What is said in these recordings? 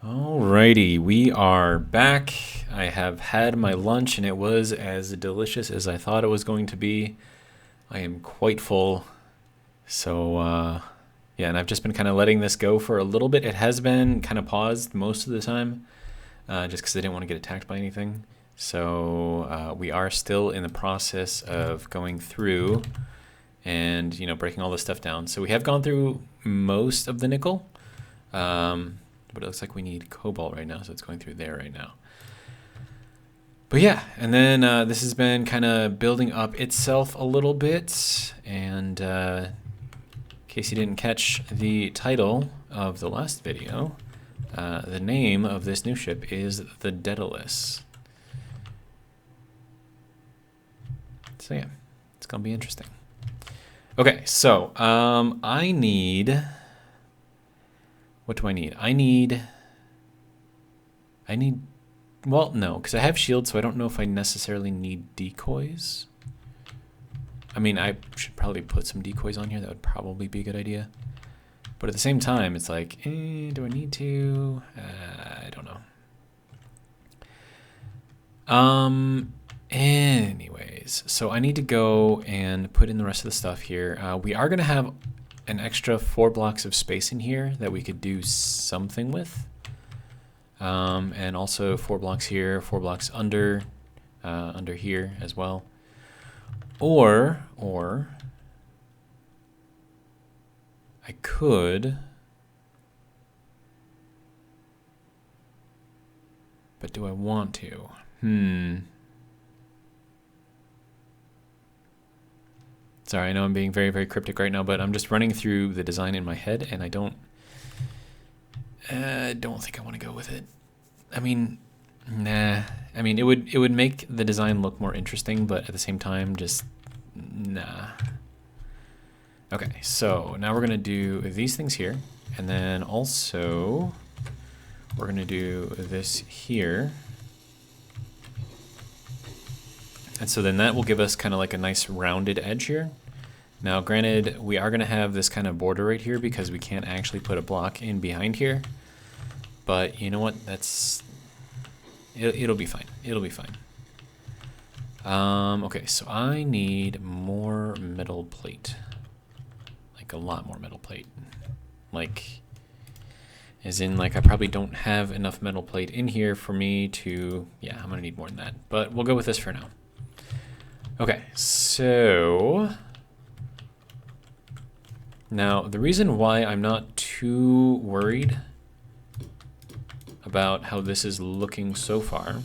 Alrighty, we are back. I have had my lunch and it was as delicious as I thought it was going to be. I am quite full. So, yeah, and I've just been kind of letting this go for a little bit. It has been kind of paused most of the time, just because I didn't want to get attacked by anything. So, we are still in the process of going through and, breaking all this stuff down. So we have gone through most of the nickel. But it looks like we need cobalt right now, so it's going through there right now. But yeah, and then this has been kind of building up itself a little bit. And in case you didn't catch the title of the last video, the name of this new ship is the Dedalus. So yeah, it's going to be interesting. Okay, so I need... What do I need? I need, well, no, because I have shields, so I don't know if I necessarily need decoys. I mean, I should probably put some decoys on here. That would probably be a good idea. But at the same time, it's like, do I need to? I don't know. Anyways, so I need to go and put in the rest of the stuff here. We are going to have an extra 4 blocks of space in here that we could do something with. And also 4 blocks here, 4 blocks under here as well. Or I could, but do I want to? Sorry, I know I'm being very, very cryptic right now, but I'm just running through the design in my head, and I don't think I want to go with it. I mean, nah. I mean, it would make the design look more interesting, but at the same time, just nah. Okay, so now we're gonna do these things here, and then also we're gonna do this here. And so then that will give us kind of like a nice rounded edge here. Now, granted, we are going to have this kind of border right here because we can't actually put a block in behind here. But you know what? It'll be fine. It'll be fine. Okay, so I need more metal plate. Like a lot more metal plate. Like, as in, like, I probably don't have enough metal plate in here for me to... Yeah, I'm going to need more than that. But we'll go with this for now. Okay, so now the reason why I'm not too worried about how this is looking so far,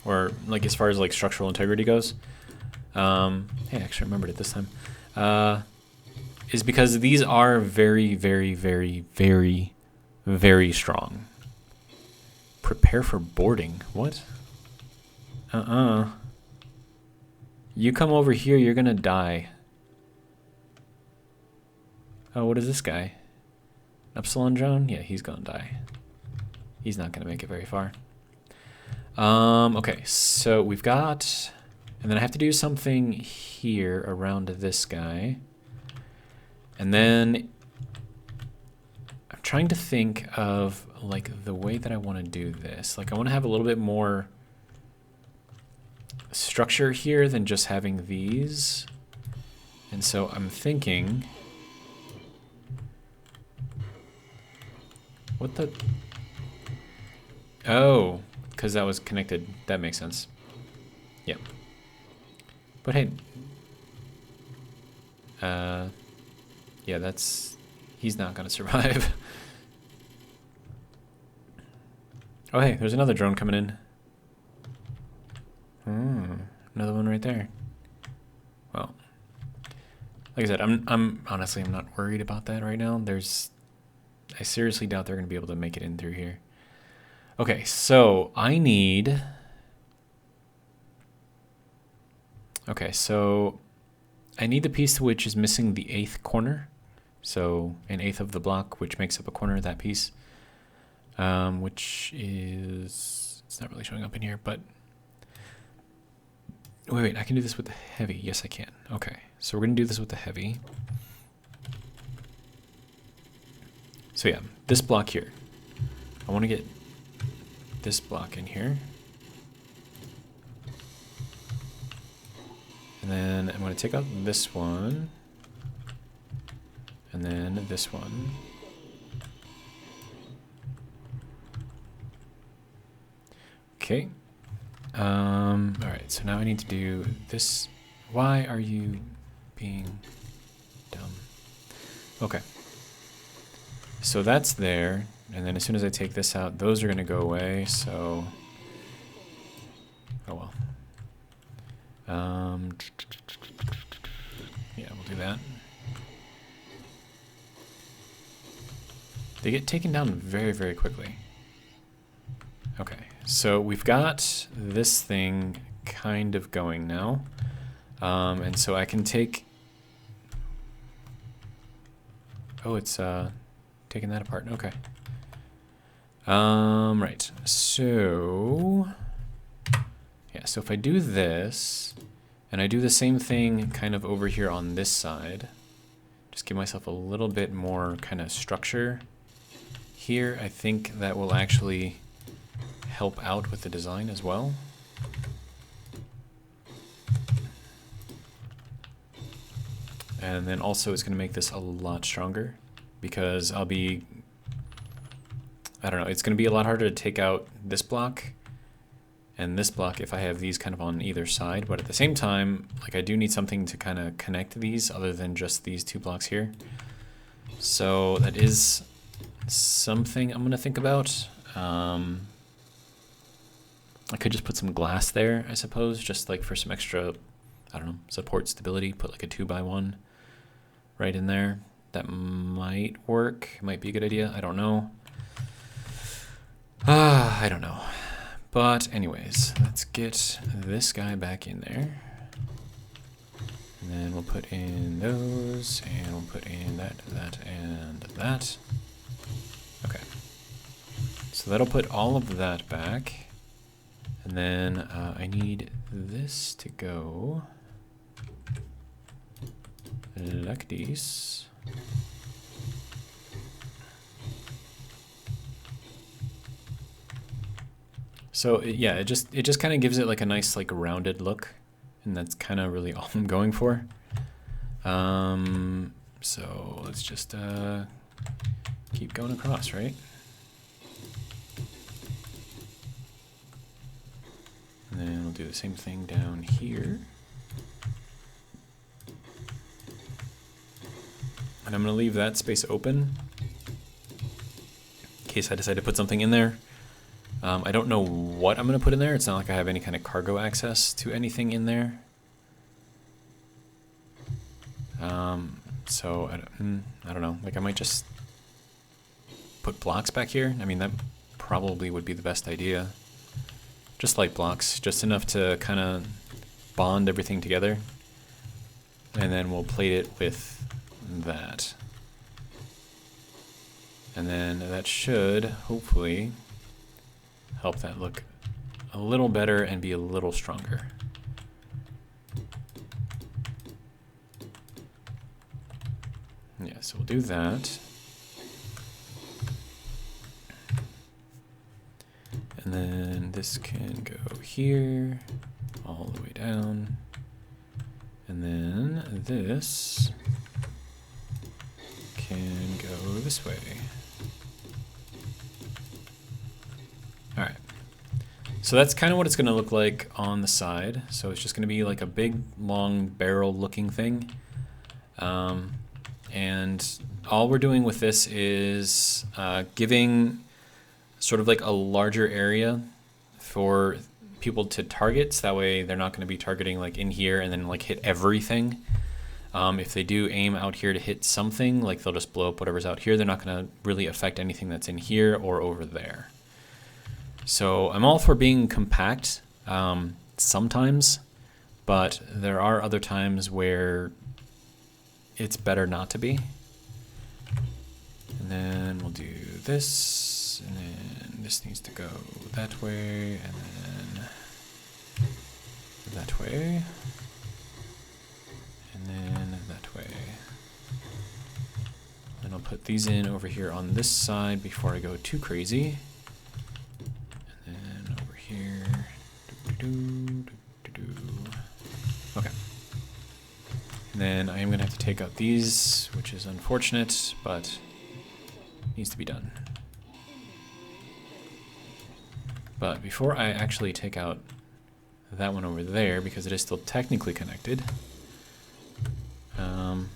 or like as far as like structural integrity goes, hey, I actually remembered it this time, is because these are very, very, very, very, very strong. Prepare for boarding. What? You come over here, you're gonna die. Oh, what is this guy? Epsilon drone? Yeah, he's gonna die. He's not gonna make it very far. Okay, so we've got... And then I have to do something here around this guy. And then... I'm trying to think of, like, the way that I want to do this. Like, I want to have a little bit more... structure here than just having these. And so I'm thinking, what the, oh, because that was connected. That makes sense. Yep. But hey, yeah, that's, he's not gonna survive. Oh hey, there's another drone coming in. Another one right there. Well, like I said, I'm honestly, I'm not worried about that right now. I seriously doubt they're going to be able to make it in through here. Okay, so I need... Okay, so I need the piece which is missing the 8th corner. So an 1/8 of the block, which makes up a corner of that piece. Which is... It's not really showing up in here, but... Wait, I can do this with the heavy. Yes, I can. Okay, so we're going to do this with the heavy. So So yeah, this block here. I want to get this block in here. And then I'm going to take out this one. And then this one. Okay. Alright, so now I need to do this. Why are you being dumb? Okay. So that's there, and then as soon as I take this out, those are going to go away, so... Oh well. Yeah, we'll do that. They get taken down very, very quickly. Okay, so we've got this thing kind of going now. And so I can take... Oh, it's taking that apart. Okay. Right. So... Yeah, so if I do this, and I do the same thing kind of over here on this side, just give myself a little bit more kind of structure here, I think that will actually help out with the design as well. And then also it's going to make this a lot stronger because I'll be, I don't know, it's going to be a lot harder to take out this block and this block if I have these kind of on either side. But at the same time, like I do need something to kind of connect these other than just these two blocks here. So that is something I'm going to think about. I could just put some glass there, I suppose, just like for some extra, I don't know, support stability. Put like a 2x1 right in there. That might work. Might be a good idea. I don't know. I don't know. But anyways, let's get this guy back in there. And then we'll put in those, and we'll put in that, that, and that. Okay. So that'll put all of that back. And then I need this to go like this. So yeah, it just kind of gives it like a nice like rounded look, and that's kind of really all I'm going for. So let's just keep going across, right? And then we'll do the same thing down here. And I'm going to leave that space open in case I decide to put something in there. I don't know what I'm going to put in there. It's not like I have any kind of cargo access to anything in there. So I don't know. Like I might just put blocks back here. I mean, that probably would be the best idea. Just light blocks, just enough to kind of bond everything together. And then we'll plate it with that. And then that should hopefully help that look a little better and be a little stronger. Yeah, so we'll do that. And then this can go here, all the way down. And then this can go this way. All right. So that's kind of what it's going to look like on the side. So it's just going to be like a big, long barrel looking thing. And all we're doing with this is giving sort of like a larger area for people to target, so that way they're not going to be targeting like in here and then like hit everything. If they do aim out here to hit something, like they'll just blow up whatever's out here. They're not going to really affect anything that's in here or over there. So I'm all for being compact sometimes, but there are other times where it's better not to be. And then we'll do this, and then this needs to go that way, and then that way, and then that way. And I'll put put these in over here on this side before I go too crazy. And then over here. Okay. And then I am going to have to take out these, which is unfortunate, but needs to be done. But before I actually take out that one over there, because it is still technically connected, I'm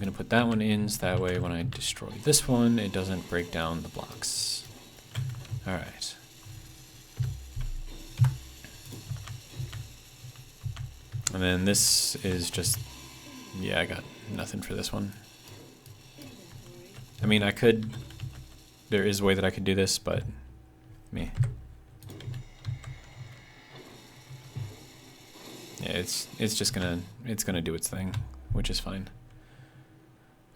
going to put that one in so that way when I destroy this one, it doesn't break down the blocks. Alright. And then this is just, yeah, I got nothing for this one. I mean, I could, there is a way that I could do this, but me. Yeah, it's just gonna do its thing, which is fine.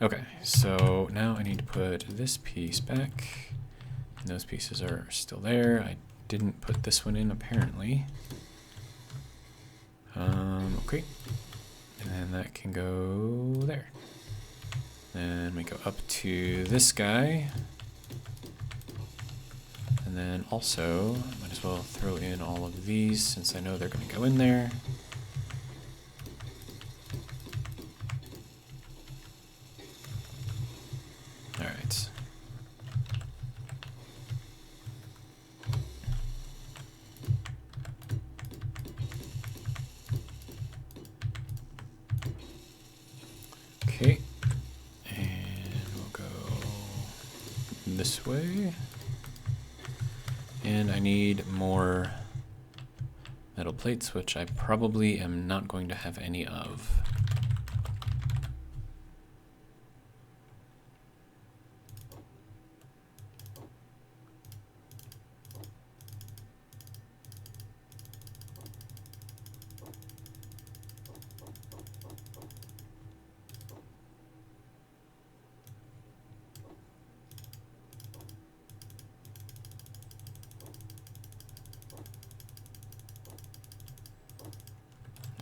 Okay, so now I need to put this piece back. And those pieces are still there. I didn't put this one in apparently. Okay, and then that can go there. Then we go up to this guy. And then also, I might as well throw in all of these since I know they're going to go in there. All right. Okay, and we'll go this way. And I need more metal plates, which I probably am not going to have any of.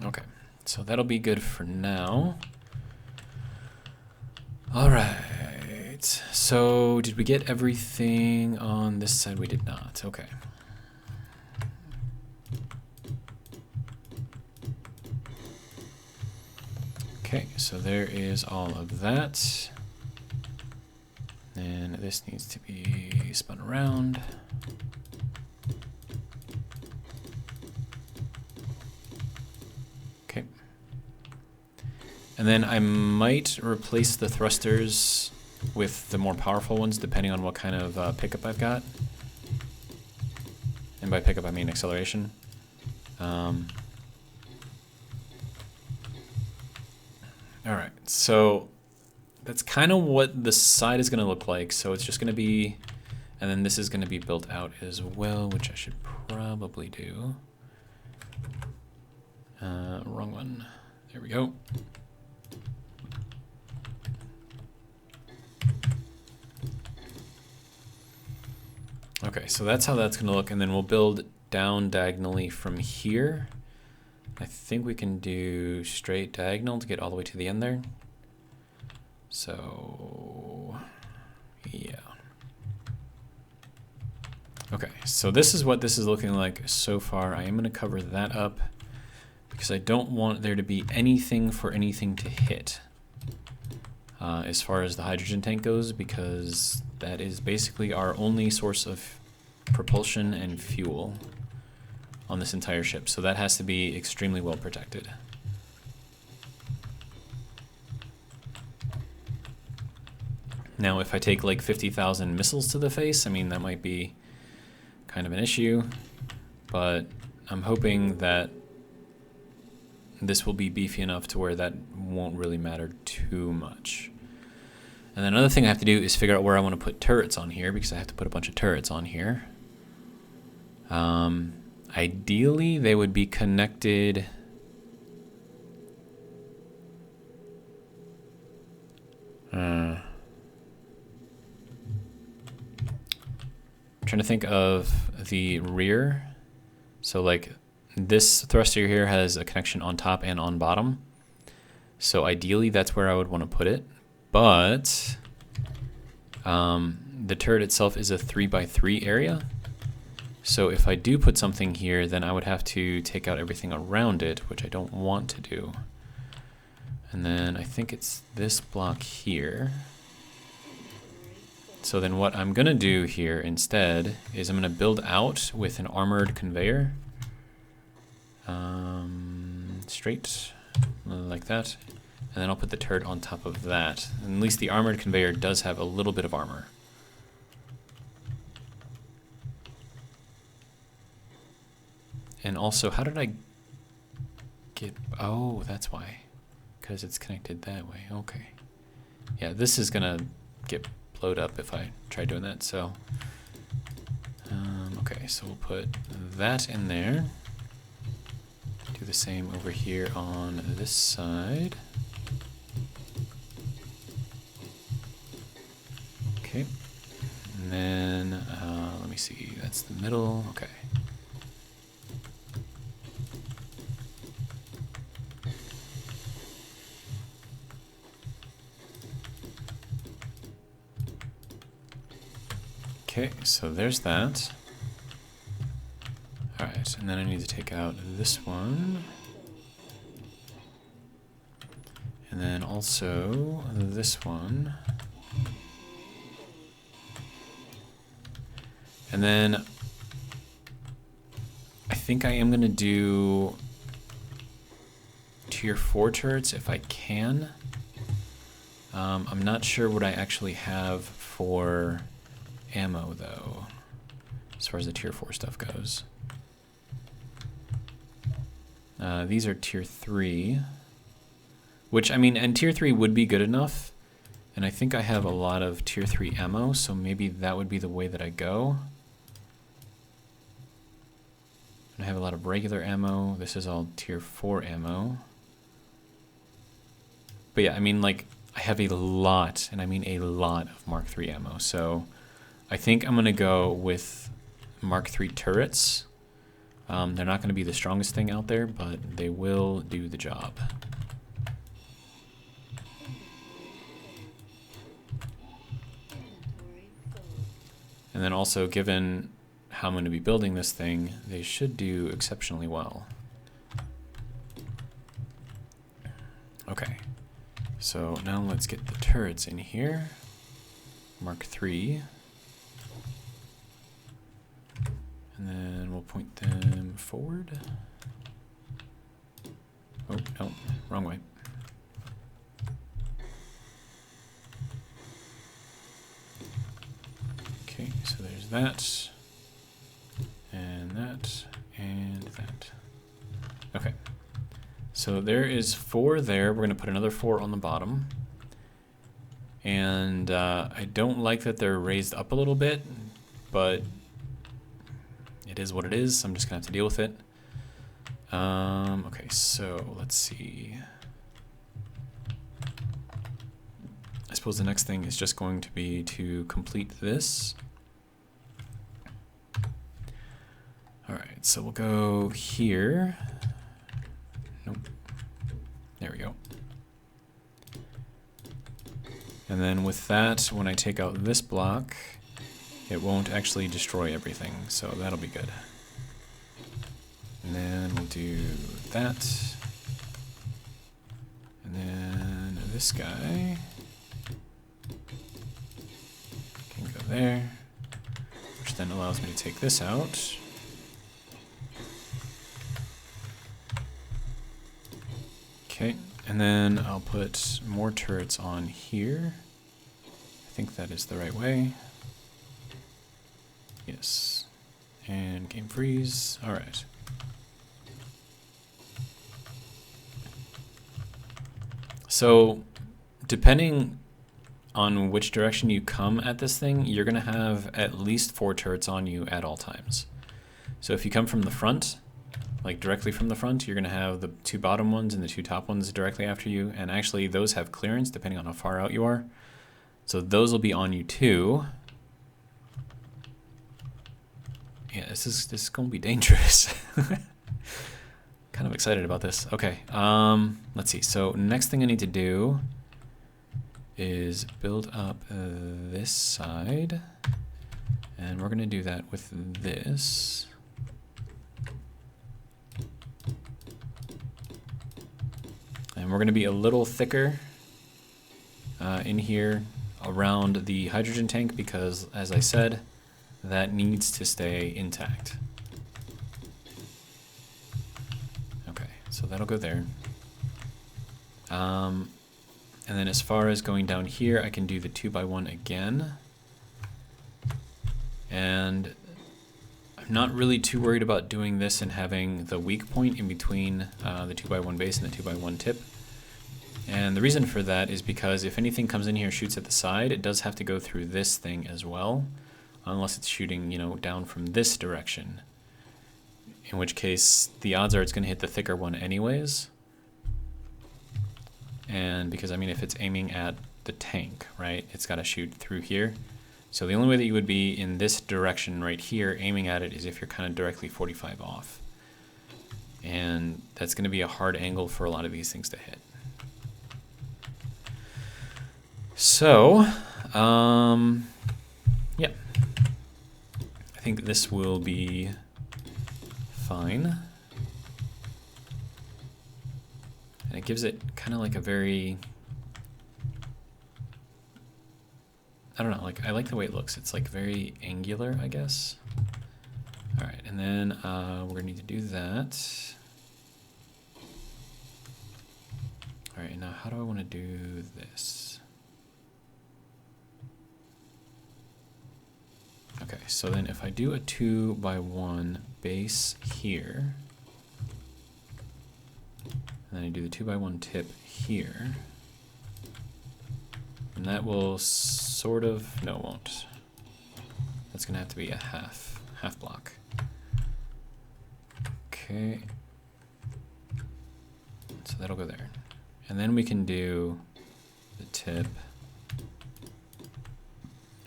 Okay, so that'll be good for now. All right, so did we get everything on this side? We did not, okay. Okay, so there is all of that. And this needs to be spun around. Okay. And then I might replace the thrusters with the more powerful ones depending on what kind of pickup I've got. And by pickup I mean acceleration. Alright, so that's kind of what the side is going to look like. So it's just going to be, and then this is going to be built out as well, which I should probably do. Wrong one. There we go. Okay, so that's how that's going to look, and then we'll build down diagonally from here. I think we can do straight diagonal to get all the way to the end there. So, yeah. Okay, so this is what this is looking like so far. I am going to cover that up because I don't want there to be anything for anything to hit as far as the hydrogen tank goes, because that is basically our only source of propulsion and fuel on this entire ship. So that has to be extremely well protected. Now, if I take like 50,000 missiles to the face, I mean, that might be kind of an issue, but I'm hoping that this will be beefy enough to where that won't really matter too much. And then another thing I have to do is figure out where I want to put turrets on here, because I have to put a bunch of turrets on here. Ideally, they would be connected. I'm trying to think of the rear. So like this thruster here has a connection on top and on bottom. So ideally that's where I would want to put it. but the turret itself is a 3x3 area. So if I do put something here, then I would have to take out everything around it, which I don't want to do. And then I think it's this block here. So then what I'm gonna do here instead is I'm gonna build out with an armored conveyor. Straight, like that. And then I'll put the turret on top of that. And at least the armored conveyor does have a little bit of armor. And also, how did I get... Oh, that's why. Because it's connected that way. Okay. Yeah, this is going to get blowed up if I try doing that. So, okay, so we'll put that in there. Do the same over here on this side. Okay. And then, let me see. That's the middle. Okay. Okay, so there's that. Alright, and then I need to take out this one. And then also this one. And then I think I am going to do tier 4 turrets if I can. I'm not sure what I actually have for ammo though, as far as the tier 4 stuff goes. These are tier 3, which I mean, and tier 3 would be good enough. And I think I have a lot of tier 3 ammo, so maybe that would be the way that I go. And I have a lot of regular ammo. This is all tier 4 ammo. But yeah, I mean, like, I have a lot, and I mean a lot of Mark III ammo. So I think I'm going to go with Mark III turrets. They're not going to be the strongest thing out there, but they will do the job. And then also, given how I'm going to be building this thing, they should do exceptionally well. Okay, so now let's get the turrets in here. Mark III. And then we'll point them forward. Oh, no, wrong way. Okay, so there's that, and that, and that. Okay, so there is 4 there. We're going to put another 4 on the bottom. And I don't like that they're raised up a little bit, but it is what it is. I'm just going to have to deal with it. Okay, so let's see. I suppose the next thing is just going to be to complete this. Alright, so we'll go here. Nope. There we go. And then with that, when I take out this block, it won't actually destroy everything, so that'll be good. And then we'll do that. And then this guy can go there, which then allows me to take this out. Okay, and then I'll put more turrets on here. I think that is the right way. Yes. And game freeze. All right. So, depending on which direction you come at this thing, you're going to have at least 4 turrets on you at all times. So if you come from the front, like directly from the front, you're going to have the 2 bottom ones and the 2 top ones directly after you. And actually, those have clearance depending on how far out you are. So those will be on you too. Yeah, this is going to be dangerous. Kind of excited about this. Okay, let's see. So next thing I need to do is build up this side, and we're going to do that with this. And we're going to be a little thicker in here around the hydrogen tank because, as I said, that needs to stay intact. Okay, so that'll go there. And then as far as going down here, I can do the 2x1 again. And I'm not really too worried about doing this and having the weak point in between the 2x1 base and the 2x1 tip. And the reason for that is because if anything comes in here and shoots at the side, it does have to go through this thing as well, unless it's shooting, you know, down from this direction. In which case, the odds are it's going to hit the thicker one anyways. And because, I mean, if it's aiming at the tank, right, it's got to shoot through here. So the only way that you would be in this direction right here aiming at it is if you're kind of directly 45 off. And that's going to be a hard angle for a lot of these things to hit. So, yeah, I think this will be fine. And it gives it kind of like a very, I don't know, like I like the way it looks. It's like very angular, I guess. All right, and then we're gonna need to do that. All right, now how do I want to do this? Okay, so then if I do a 2x1 base here, and then I do the 2x1 tip here, and that will sort of, no, it won't. That's gonna have to be a half block. Okay, so that'll go there. And then we can do the tip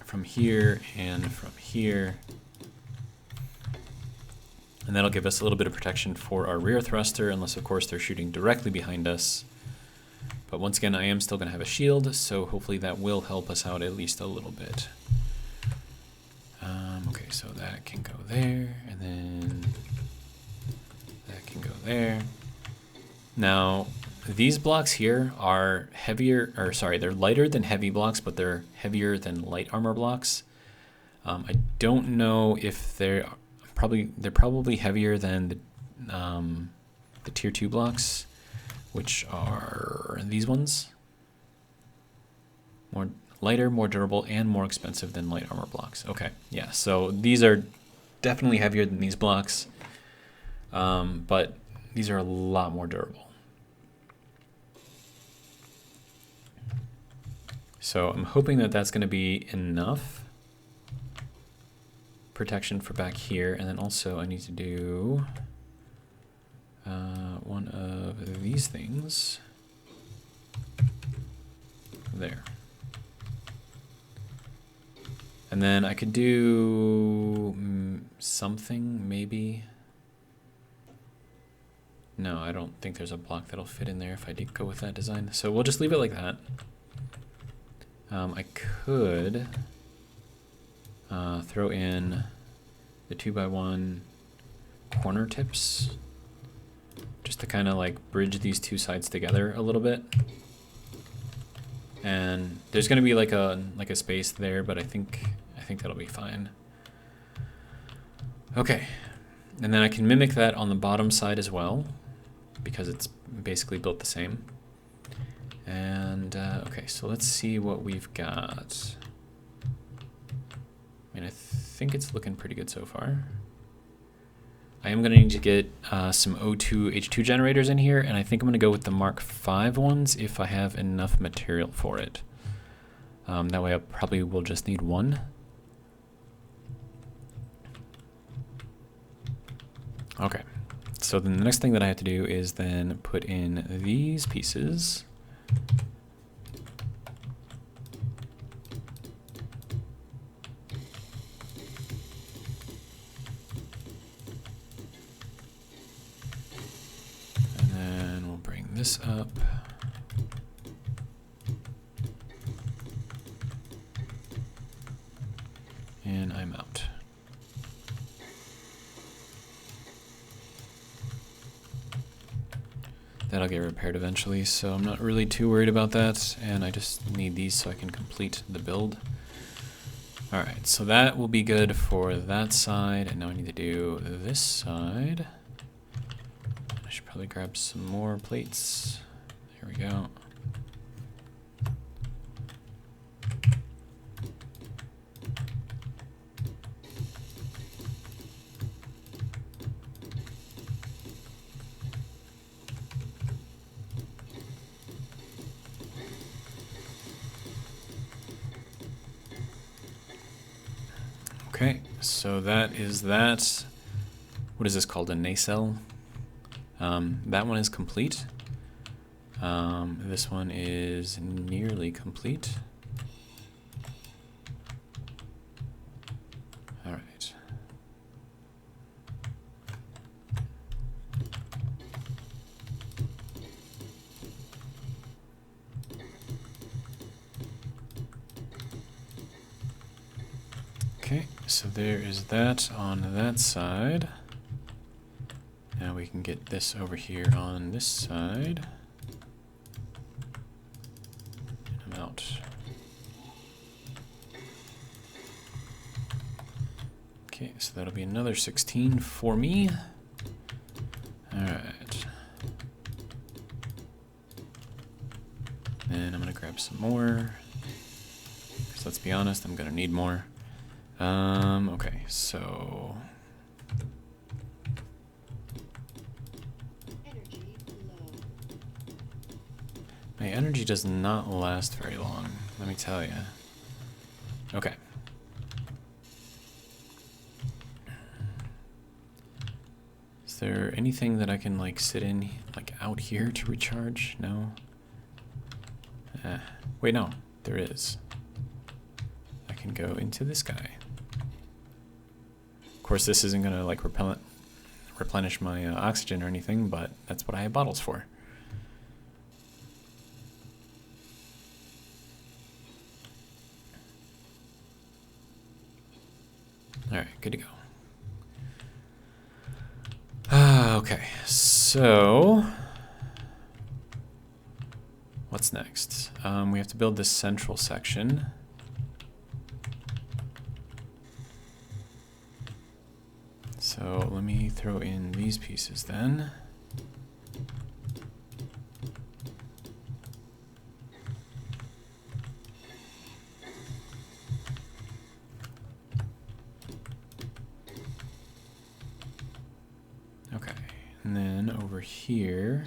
from here and from here. And that'll give us a little bit of protection for our rear thruster, unless of course they're shooting directly behind us. But once again, I am still gonna have a shield, so hopefully that will help us out at least a little bit. Okay, so that can go there, and then that can go there. Now, these blocks here are heavier, or sorry, they're lighter than heavy blocks, but they're heavier than light armor blocks. I don't know if they're probably heavier than the tier 2 blocks, which are these ones. More lighter, more durable, and more expensive than light armor blocks. Okay, yeah, so these are definitely heavier than these blocks, but these are a lot more durable. So I'm hoping that that's going to be enough protection for back here. And then also I need to do one of these things there. And then I could do something maybe. No, I don't think there's a block that'll fit in there if I did go with that design. So we'll just leave it like that. I could throw in the 2x1 corner tips just to kind of like bridge these two sides together a little bit. And there's going to be like a space there, but I think that'll be fine. Okay, and then I can mimic that on the bottom side as well, because it's basically built the same. And okay, so let's see what we've got. I mean, I think it's looking pretty good so far. I am going to need to get some O2 H2 generators in here, and I think I'm going to go with the Mark V ones if I have enough material for it. That way I probably will just need one. Okay, so then the next thing that I have to do is then put in these pieces. And then we'll bring this up. and I'm out. That'll get repaired eventually, so I'm not really too worried about that, and I just need these so I can complete the build. Alright, so that will be good for that side, and now I need to do this side. I should probably grab some more plates. There we go. Okay, so that is that. What is this called? A nacelle? That one is complete. This one is nearly complete. All right. Okay, so there is that on that side. Now we can get this over here on this side. And I'm out. Okay, so that'll be another 16 for me. Alright. And I'm gonna grab some more. Because let's be honest, I'm gonna need more. Okay, so my energy does not last very long, let me tell you. Okay. Is there anything that I can like sit in like out here to recharge? No. Wait, no, there is. I can go into this guy. Of course, this isn't gonna like replenish my oxygen or anything, but that's what I have bottles for. All right, good to go. Okay, so what's next? We have to build this central section. So let me throw in these pieces then. Okay, and then over here.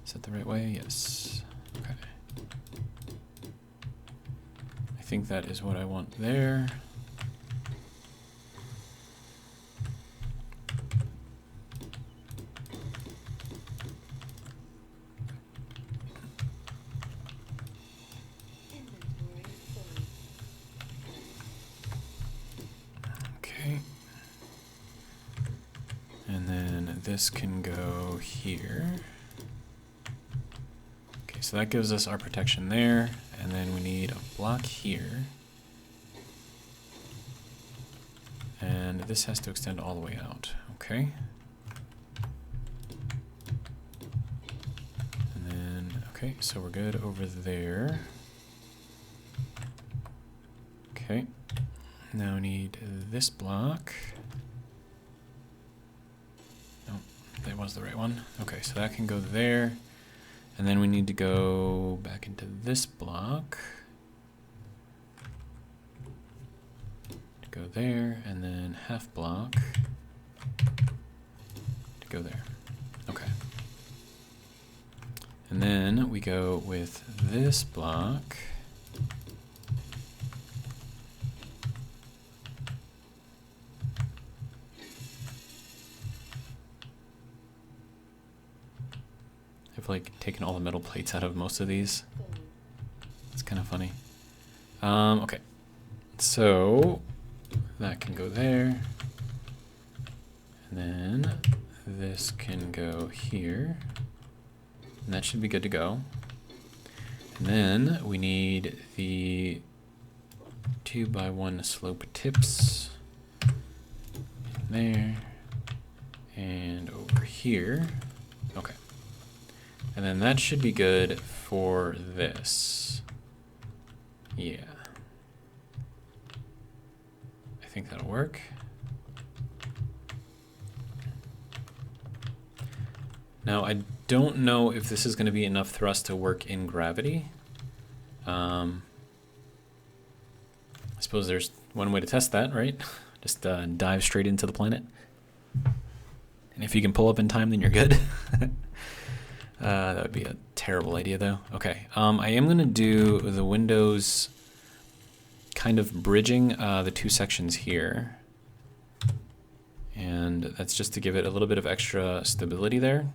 Is that the right way? Yes. Okay. I think that is what I want there. Okay. And then this can go here. Okay, so that gives us our protection there. And then we need a block here. And this has to extend all the way out, okay? And then, okay, so we're good over there. Okay, now we need this block. No, that was the right one. Okay, so that can go there. And then we need to go back into this block. To go there, and then half block to go there. Okay. And then we go with this block. I've like taken all the metal plates out of most of these. It's kind of funny. Okay, so that can go there, and then this can go here. And that should be good to go. And then we need the 2x1 slope tips in there and over here. Okay. And then that should be good for this. Yeah. I think that'll work. Now, I don't know if this is going to be enough thrust to work in gravity. I suppose there's one way to test that, right? Just dive straight into the planet. And if you can pull up in time, then you're good. That would be a terrible idea, though. Okay, I am going to do the windows kind of bridging the two sections here. And that's just to give it a little bit of extra stability there.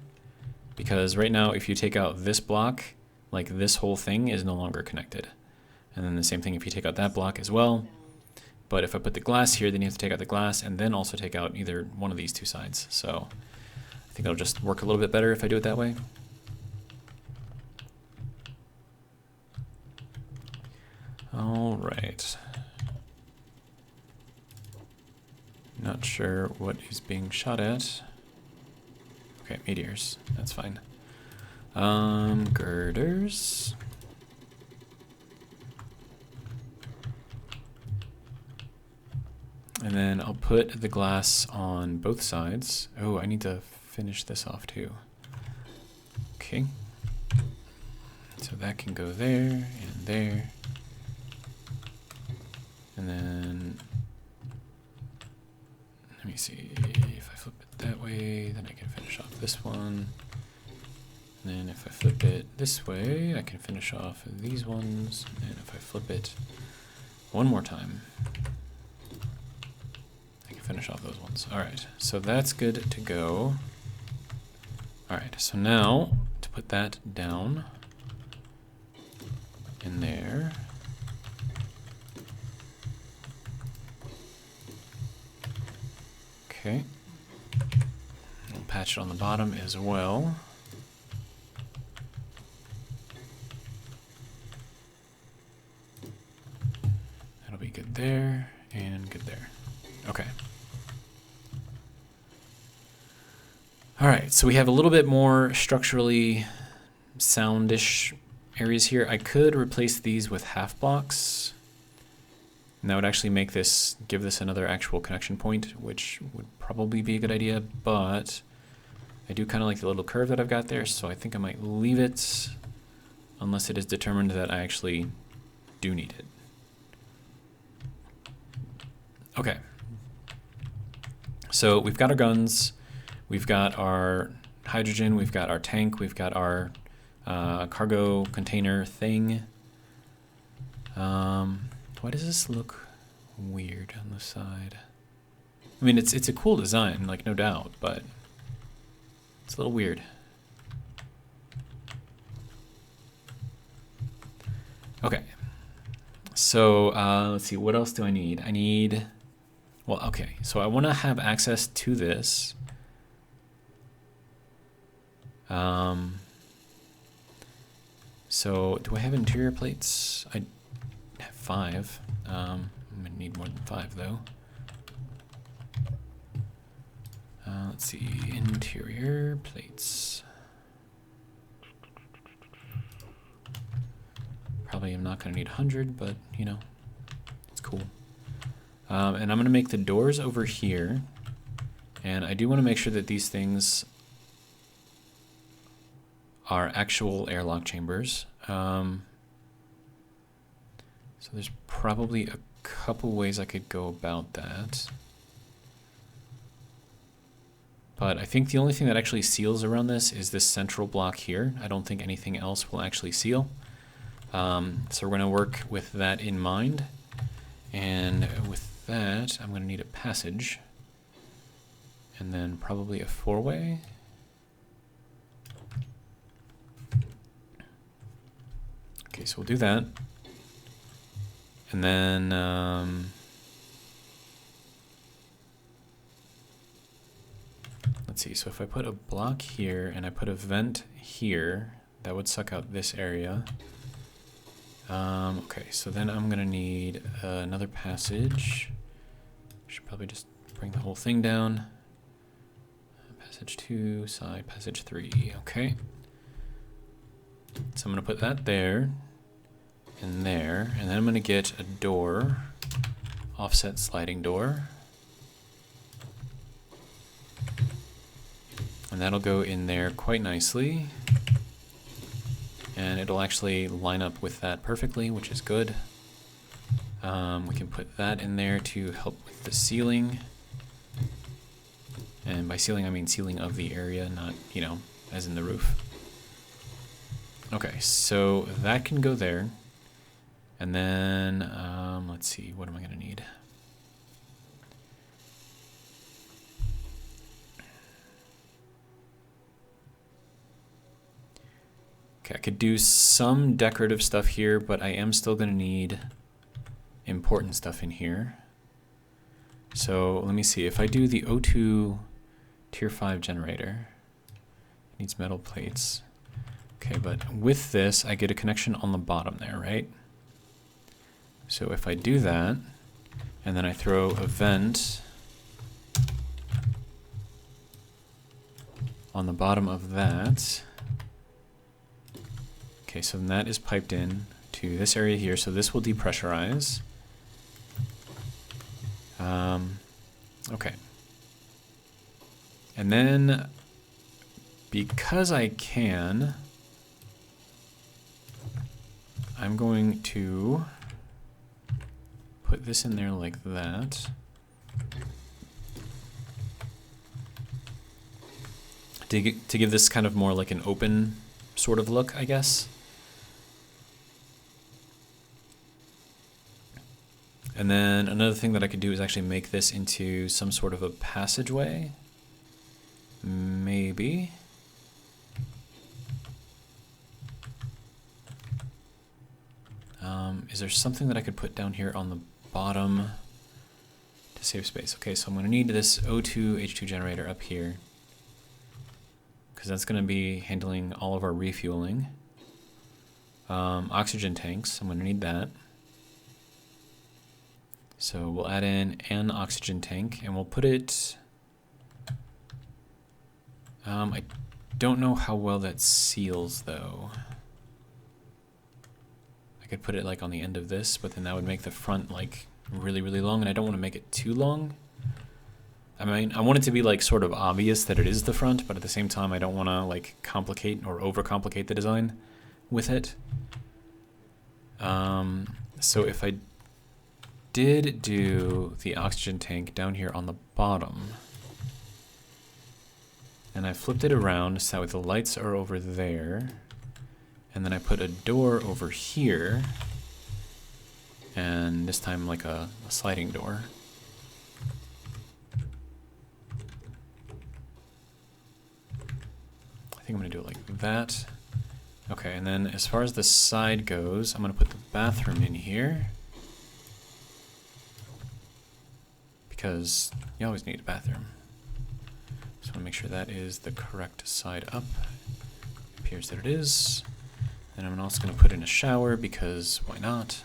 Because right now, if you take out this block, like this whole thing is no longer connected. And then the same thing if you take out that block as well. But if I put the glass here, then you have to take out the glass and then also take out either one of these two sides. So I think it'll just work a little bit better if I do it that way. All right. Not sure what is being shot at. Okay, meteors. That's fine. Girders. And then I'll put the glass on both sides. Oh, I need to finish this off too. Okay. So that can go there and there. And then, let me see, if I flip it that way, then I can finish off this one. And then if I flip it this way, I can finish off these ones. And if I flip it one more time, I can finish off those ones. All right, so that's good to go. All right, so now to put that down in there. Okay, I'll patch it on the bottom as well. That'll be good there and good there. Okay. All right, so we have a little bit more structurally soundish areas here. I could replace these with half blocks. And that would actually make this, give this another actual connection point, which would probably be a good idea, but I do kind of like the little curve that I've got there, so I think I might leave it unless it is determined that I actually do need it. Okay. So we've got our guns, we've got our hydrogen, we've got our tank, we've got our cargo container thing. Why does this look weird on the side? I mean, it's a cool design, like no doubt, but it's a little weird. Okay, so let's see, what else do I need? I need, well, okay, so I want to have access to this. So do I have interior plates? I have 5. I'm gonna need more than 5 though. Let's see, interior plates. Probably am not gonna need 100, but you know, it's cool. And I'm gonna make the doors over here. And I do wanna make sure that these things are actual airlock chambers. So there's probably a couple ways I could go about that. But I think the only thing that actually seals around this is this central block here. I don't think anything else will actually seal. So we're going to work with that in mind. And with that, I'm going to need a passage. And then probably a 4-way. Okay, so we'll do that. And then, let's see, so if I put a block here and I put a vent here, that would suck out this area. Okay, so then I'm gonna need another passage. Should probably just bring the whole thing down. Passage 2, side, passage 3, okay. So I'm gonna put that there, and there, and then I'm gonna get a door, offset sliding door. And that'll go in there quite nicely. And it'll actually line up with that perfectly, which is good. We can put that in there to help with the ceiling. And by ceiling, I mean ceiling of the area, not, you know, as in the roof. Okay, so that can go there. And then, let's see, what am I going to need? Okay, I could do some decorative stuff here, but I am still going to need important stuff in here. So let me see, if I do the O2 tier 5 generator, it needs metal plates. Okay, but with this, I get a connection on the bottom there, right? So if I do that, and then I throw a vent on the bottom of that. Okay, so then that is piped in to this area here, so this will depressurize. Okay. And then, because I can, I'm going to put this in there like that. To give this kind of more like an open sort of look, I guess. And then another thing that I could do is actually make this into some sort of a passageway. Maybe. Is there something that I could put down here on the bottom to save space? Okay, so I'm going to need this O2 H2 generator up here, because that's going to be handling all of our refueling. Oxygen tanks, I'm going to need that. So we'll add in an oxygen tank, and we'll put it... I don't know how well that seals, though. I could put it like on the end of this, but then that would make the front like really, really long, and I don't want to make it too long. I mean, I want it to be like sort of obvious that it is the front, but at the same time, I don't want to like complicate or overcomplicate the design with it. So if I did do the oxygen tank down here on the bottom, and I flipped it around so that the lights are over there, and then I put a door over here, and this time like a sliding door. I think I'm gonna do it like that. Okay, and then as far as the side goes, I'm gonna put the bathroom in here, because you always need a bathroom. Just want to make sure that is the correct side up. It appears that it is. And I'm also going to put in a shower, because why not?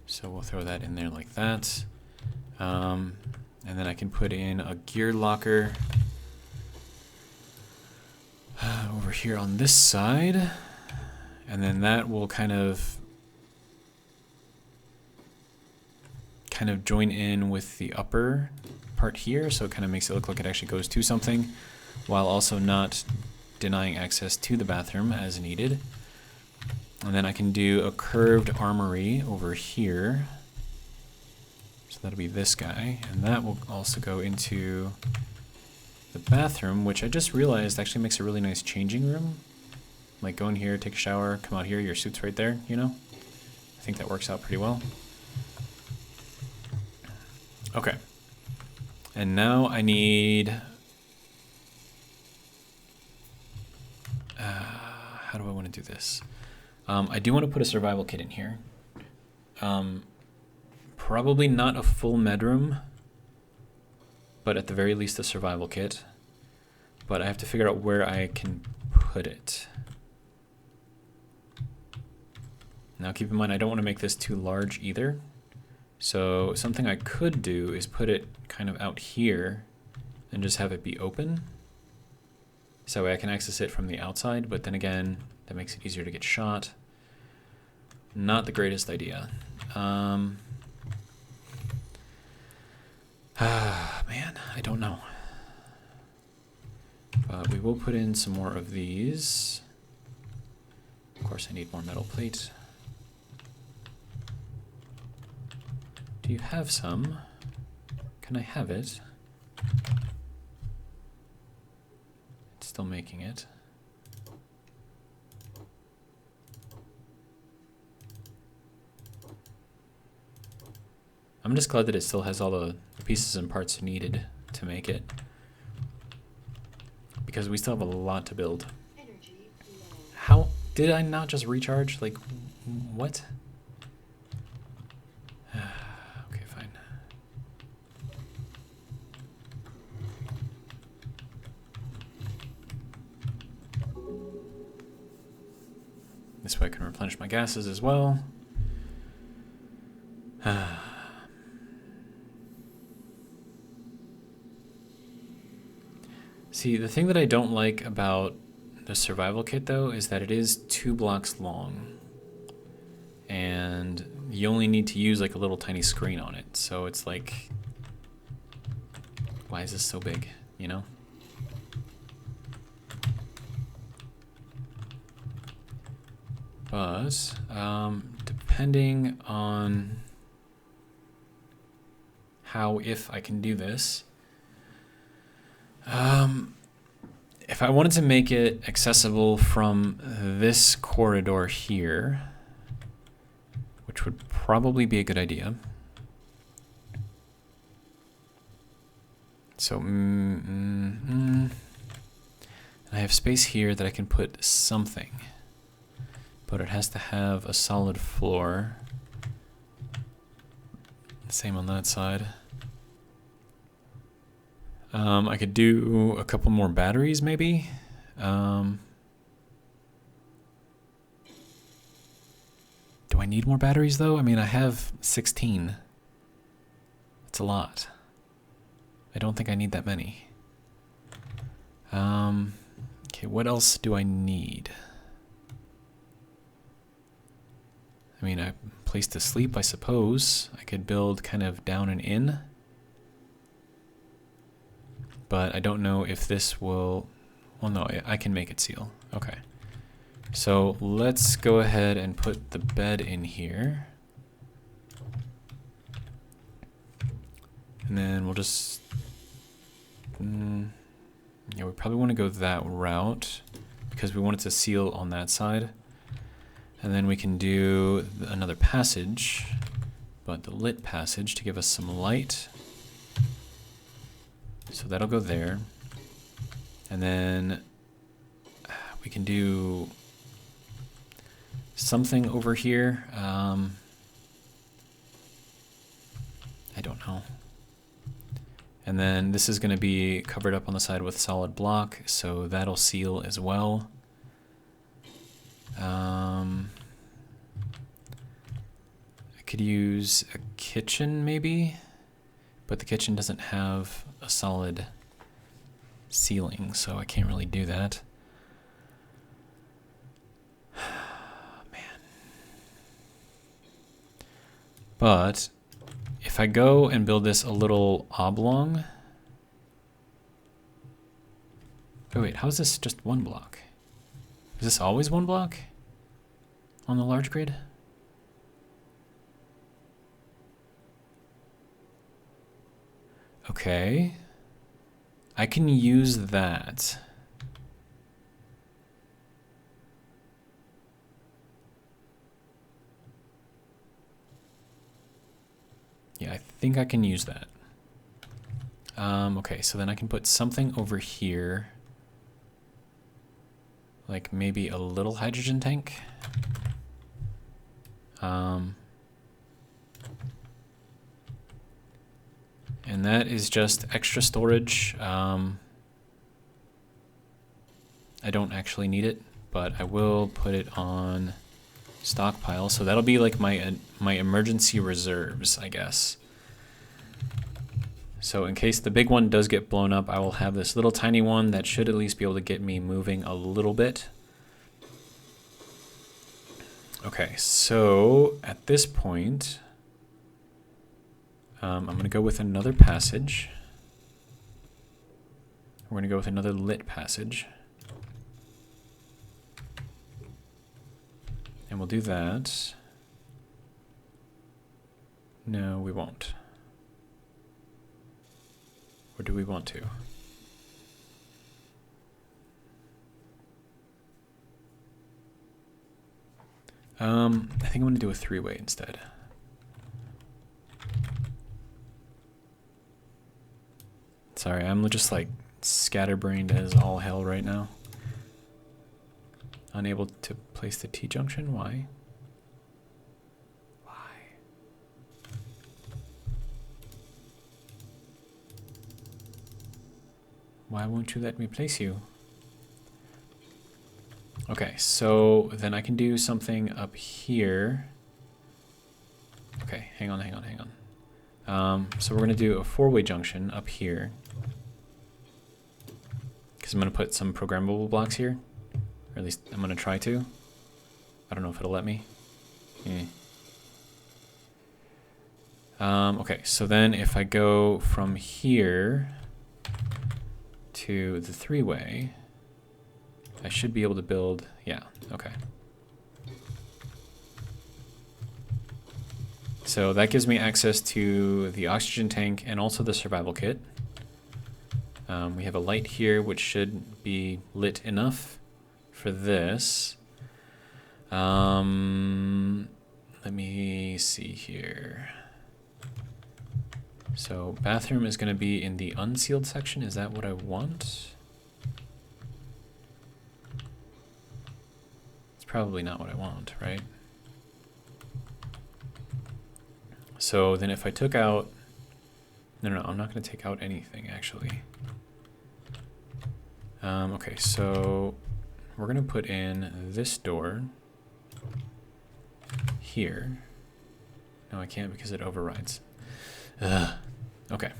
So we'll throw that in there like that. And then I can put in a gear locker over here on this side. And then that will kind of join in with the upper part here, so it kind of makes it look like it actually goes to something, while also not denying access to the bathroom as needed. And then I can do a curved armory over here, so that'll be this guy, and that will also go into the bathroom, which I just realized actually makes a really nice changing room. Like go in here, take a shower, come out here, your suit's right there, you know? I think that works out pretty well. Okay. And now I need... how do I want to do this? I do want to put a survival kit in here. Probably not a full medroom, but at the very least a survival kit. but I have to figure out where I can put it. Now keep in mind, I don't want to make this too large either. So something I could do is put it kind of out here and just have it be open. So that way I can access it from the outside, but then again, that makes it easier to get shot. Not the greatest idea. Man, I don't know. But we will put in some more of these. Of course, I need more metal plate. Do you have some? Can I have it? It's still making it. I'm just glad that it still has all the pieces and parts needed to make it. Because we still have a lot to build. How did I not just recharge? Like, what? Okay, fine. This way I can replenish my gases as well. See, the thing that I don't like about the survival kit, though, is that it is 2 blocks long. And you only need to use like a little tiny screen on it. So it's like, why is this so big, you know? But, depending on if I can do this, if I wanted to make it accessible from this corridor here, which would probably be a good idea. So, I have space here that I can put something, but it has to have a solid floor. Same on that side. I could do a couple more batteries, maybe. Do I need more batteries, though? I mean, I have 16. That's a lot. I don't think I need that many. Okay, what else do I need? I mean, a place to sleep, I suppose. I could build kind of down and in. But I don't know if this will... Well, no, I can make it seal. Okay. So let's go ahead and put the bed in here. And then we'll just... yeah, we probably want to go that route because we want it to seal on that side. And then we can do another passage, but the lit passage to give us some light. So that'll go there. And then we can do something over here. I don't know. And then this is going to be covered up on the side with solid block, so that'll seal as well. I could use a kitchen maybe, but the kitchen doesn't have a solid ceiling, so I can't really do that. Man. But if I go and build this a little oblong... Oh wait, how is this just 1 block? Is this always 1 block on the large grid? Okay. I can use that. Yeah, I think I can use that. Okay, so then I can put something over here. Like maybe a little hydrogen tank. And that is just extra storage. I don't actually need it, but I will put it on stockpile. So that'll be like my emergency reserves, I guess. So in case the big one does get blown up, I will have this little tiny one that should at least be able to get me moving a little bit. Okay, so at this point, I'm going to go with another passage. We're going to go with another lit passage. And we'll do that. No, we won't. Or do we want to? I think I'm going to do a three-way instead. Sorry, I'm just like scatterbrained as all hell right now. Unable to place the T-junction? Why? Why? Why won't you let me place you? Okay, so then I can do something up here. Okay, hang on. So we're going to do a four-way junction up here. Because I'm going to put some programmable blocks here. Or at least I'm going to try to. I don't know if it'll let me. Okay, so then if I go from here to the three-way, I should be able to build, yeah, okay. So that gives me access to the oxygen tank and also the survival kit. We have a light here, which should be lit enough for this. Let me see here. So bathroom is going to be in the unsealed section. Is that what I want? It's probably not what I want, right? So then if I took out... No, I'm not going to take out anything, actually. Okay, so we're going to put in this door here. No, I can't because it overrides. Okay.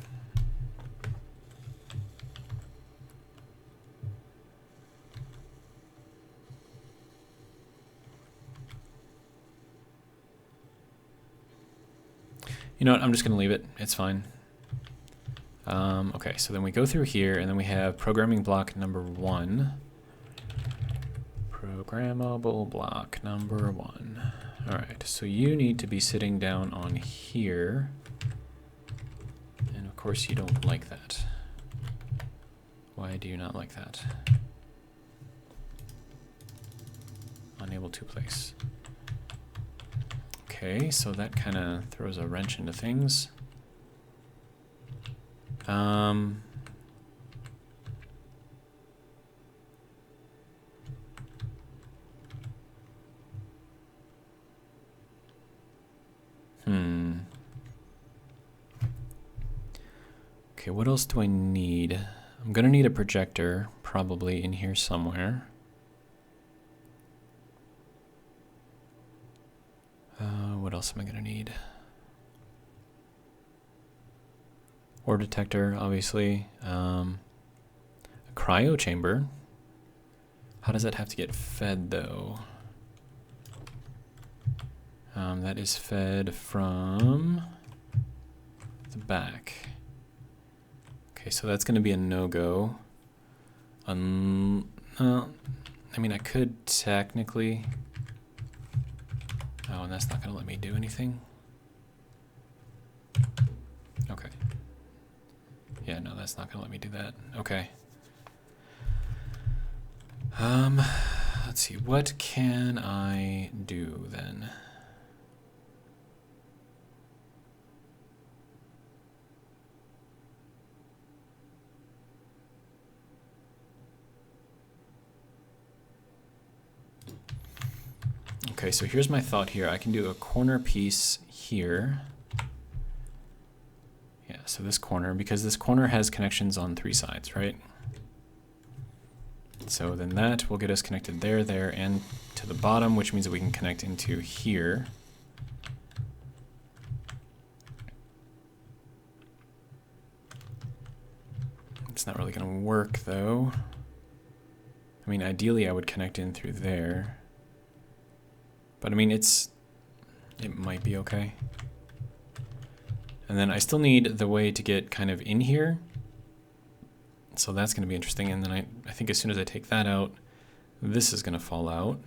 You know what, I'm just going to leave it. It's fine. Okay, so then we go through here, and then we have programming block number 1. Programmable block number 1. Alright, so you need to be sitting down on here. And of course you don't like that. Why do you not like that? Unable to place. Okay, so that kind of throws a wrench into things. Okay, what else do I need? I'm gonna need a projector, probably in here somewhere. What else am I gonna need? Ore detector, obviously. A cryo chamber. How does that have to get fed, though? That is fed from the back. Okay, so that's going to be a no-go. I mean, I could technically... Oh, and that's not going to let me do anything? Okay. Yeah, no, that's not going to let me do that. Okay. Let's see. What can I do then? Okay, so here's my thought here. I can do a corner piece here. Yeah, so this corner, because this corner has connections on 3 sides, right? So then that will get us connected there, there, and to the bottom, which means that we can connect into here. It's not really going to work, though. I mean, ideally I would connect in through there. But I mean, it might be okay. And then I still need the way to get kind of in here. So that's going to be interesting. And then I think as soon as I take that out, this is going to fall out.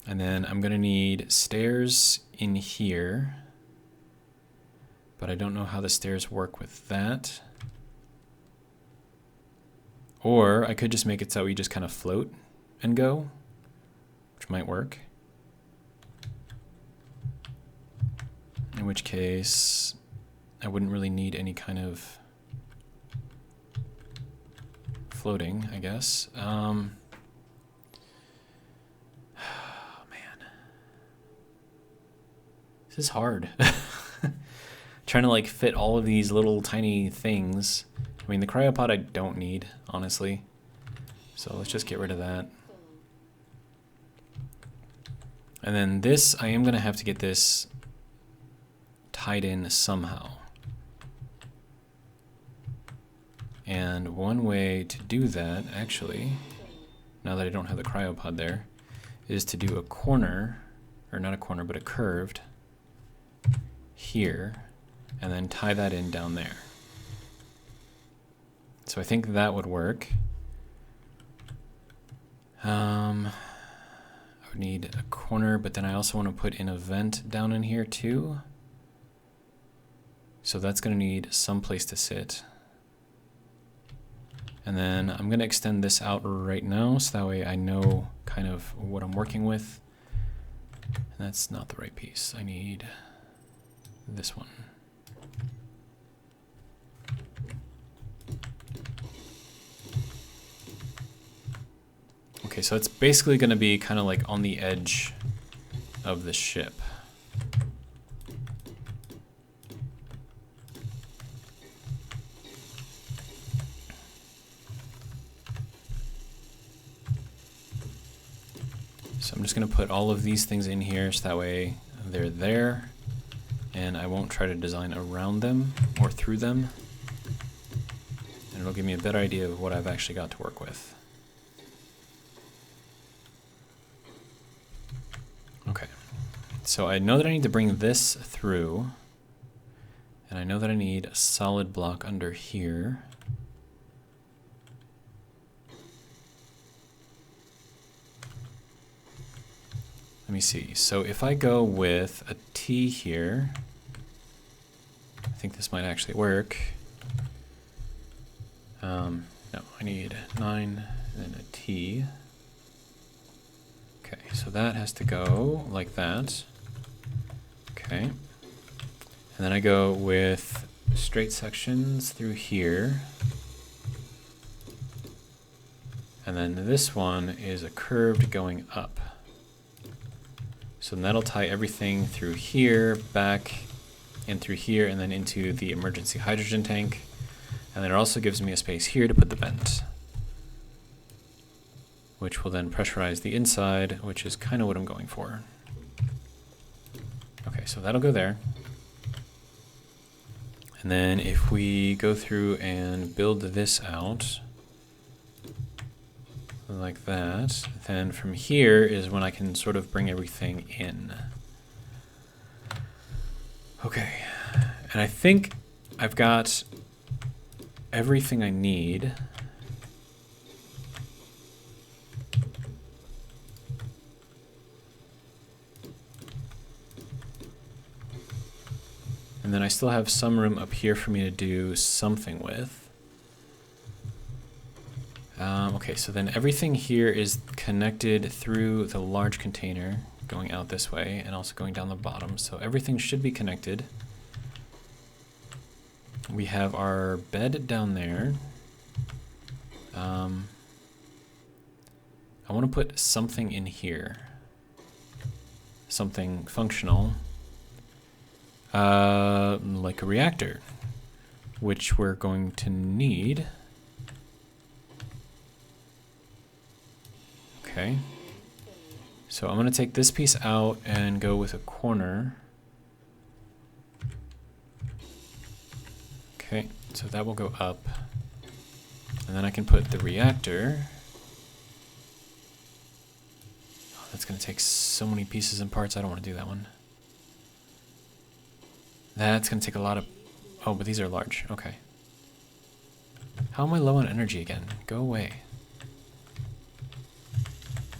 And then I'm going to need stairs in here. But I don't know how the stairs work with that. Or I could just make it so we just kind of float and go, which might work. In which case, I wouldn't really need any kind of floating, I guess. Oh, man. This is hard. Trying to like fit all of these little tiny things. I mean, the cryopod I don't need, honestly. So let's just get rid of that. And then this, I am going to have to get this tied in somehow. And one way to do that, actually, now that I don't have the cryopod there, is to do a corner, or not a corner, but a curved here, and then tie that in down there. So I think that would work. I would need a corner, but then I also want to put in a vent down in here too. So that's going to need some place to sit. And then I'm going to extend this out right now, so that way I know kind of what I'm working with. And that's not the right piece. I need this one. Okay, so it's basically going to be kind of like on the edge of the ship. So I'm just going to put all of these things in here so that way they're there and I won't try to design around them or through them. And it'll give me a better idea of what I've actually got to work with. Okay, so I know that I need to bring this through, and I know that I need a solid block under here. Let me see, so if I go with a T here, I think this might actually work. No, I need 9 and then a T. Okay, so that has to go like that. Okay. And then I go with straight sections through here. And then this one is a curved going up. So then that'll tie everything through here, back, and through here, and then into the emergency hydrogen tank. And then it also gives me a space here to put the vent, which will then pressurize the inside, which is kind of what I'm going for. Okay, so that'll go there. And then if we go through and build this out like that, then from here is when I can sort of bring everything in. Okay, and I think I've got everything I need. And then I still have some room up here for me to do something with. Okay, so then everything here is connected through the large container going out this way and also going down the bottom. So everything should be connected. We have our bed down there. I want to put something in here. Something functional. Like a reactor, which we're going to need. Okay. So I'm going to take this piece out and go with a corner. Okay, so that will go up. And then I can put the reactor. Oh, that's going to take so many pieces and parts. I don't want to do that one. That's going to take a lot of... Oh, but these are large. Okay. How am I low on energy again? Go away.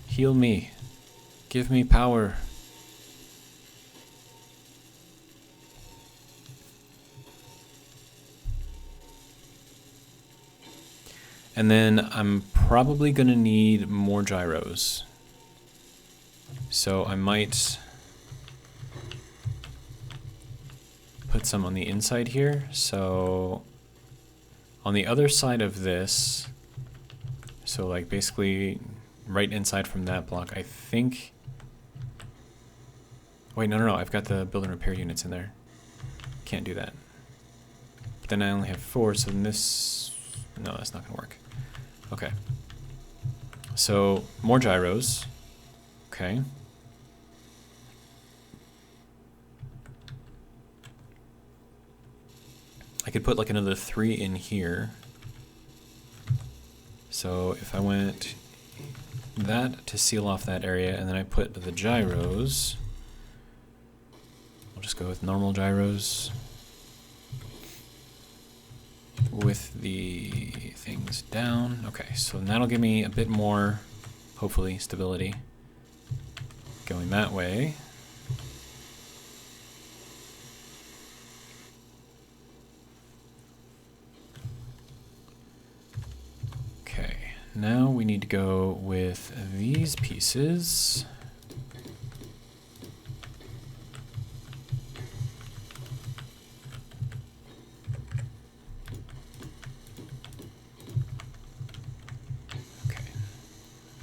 Heal me. Give me power. And then I'm probably going to need more gyros. So I might put some on the inside here. So on the other side of this, so like basically right inside from that block, I think... Wait, no, I've got the build and repair units in there. Can't do that. But then I only have 4, so then this... No, that's not going to work. Okay. So, more gyros. Okay. I could put like another 3 in here. So if I went that to seal off that area, and then I put the gyros, I'll just go with normal gyros with the things down. Okay, so that'll give me a bit more, hopefully, stability going that way. Okay, now we need to go with these pieces.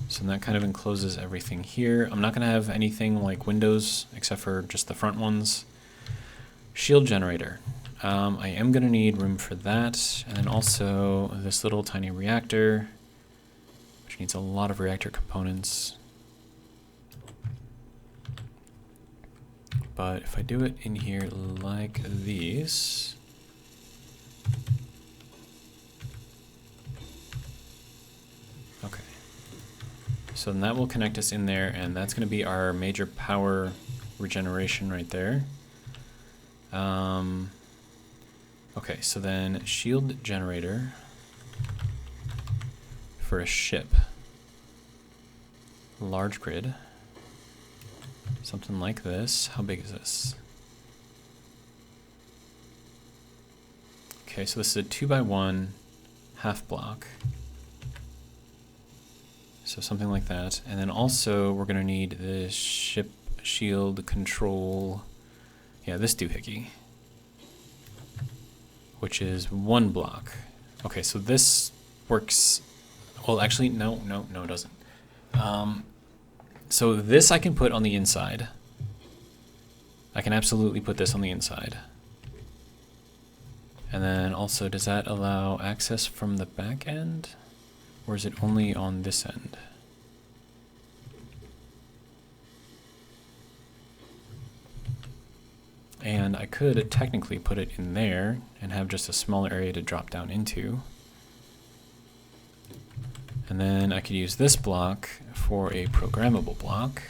So that kind of encloses everything here. I'm not going to have anything like windows except for just the front ones. Shield generator. I am going to need room for that. And then also this little tiny reactor, which needs a lot of reactor components. But if I do it in here like these... Okay. So then that will connect us in there, and that's going to be our major power regeneration right there. Okay, so then shield generator for a ship. Large grid. Something like this. How big is this? Okay, so this is a 2x1 half block. So something like that. And then also we're going to need this ship shield control. Yeah, this doohickey. Which is 1 block. Okay, so this works. Well, actually, no, it doesn't. So this I can put on the inside. I can absolutely put this on the inside. And then also, does that allow access from the back end? Or is it only on this end? And I could technically put it in there and have just a smaller area to drop down into. And then I could use this block for a programmable block.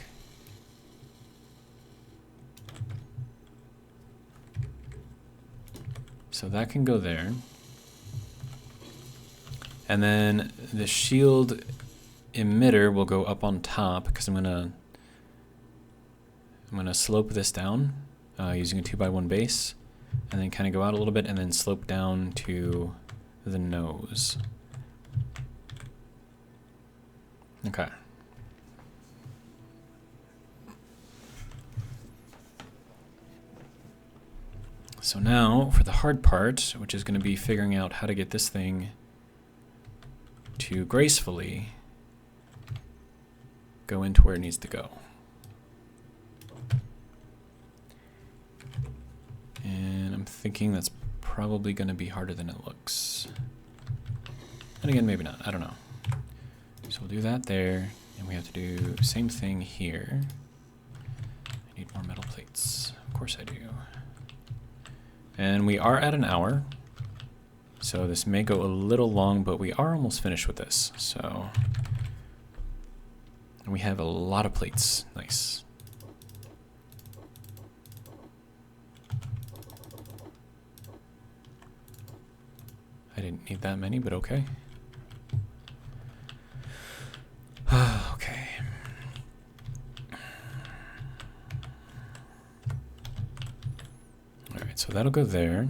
So that can go there. And then the shield emitter will go up on top because I'm gonna slope this down using a 2x1 base, and then kind of go out a little bit and then slope down to the nose. Okay. So now for the hard part, which is going to be figuring out how to get this thing to gracefully go into where it needs to go. And I'm thinking that's probably going to be harder than it looks. And again, maybe not. I don't know. So we'll do that there. And we have to do same thing here. I need more metal plates. Of course I do. And we are at an hour. So this may go a little long, but we are almost finished with this. So and we have a lot of plates. Nice. I didn't need that many, but okay. Okay. All right, so that'll go there.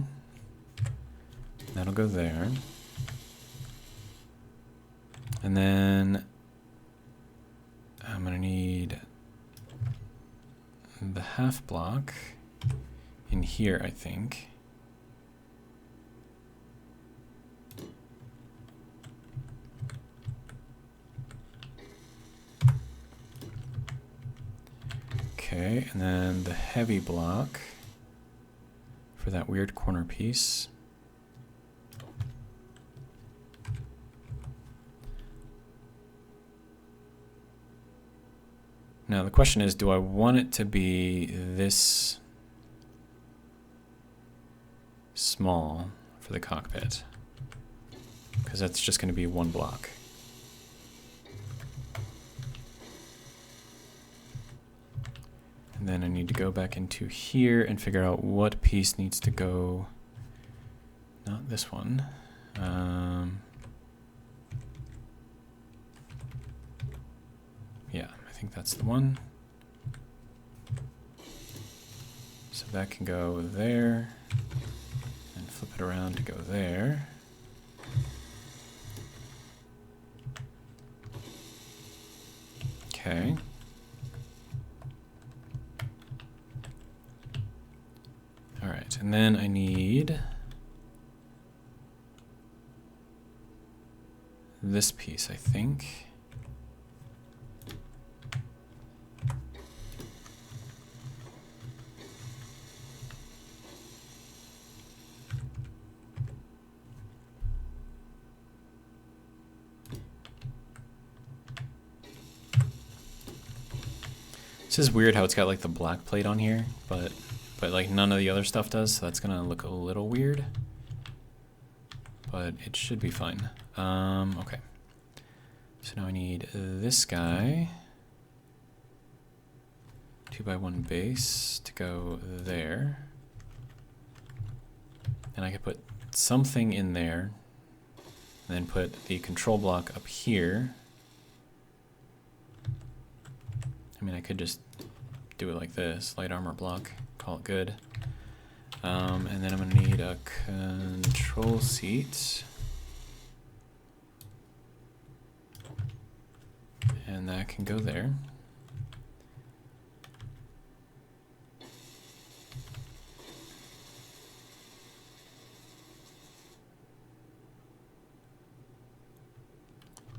That'll go there. And then I'm gonna need the half block in here, I think. Okay, and then the heavy block for that weird corner piece. Now the question is, do I want it to be this small for the cockpit? Because that's just going to be one block. And then I need to go back into here and figure out what piece needs to go. Not this one. Yeah, I think that's the one. So that can go there. And flip it around to go there. Okay. All right, and then I need this piece, I think. This is weird how it's got like the black plate on here, but like none of the other stuff does, so that's gonna look a little weird. But it should be fine. Okay. So now I need this guy, 2x1 base to go there. And I could put something in there, and then put the control block up here. I mean, I could just do it like this, light armor block, call it good. And then I'm gonna need a control seat. And that can go there.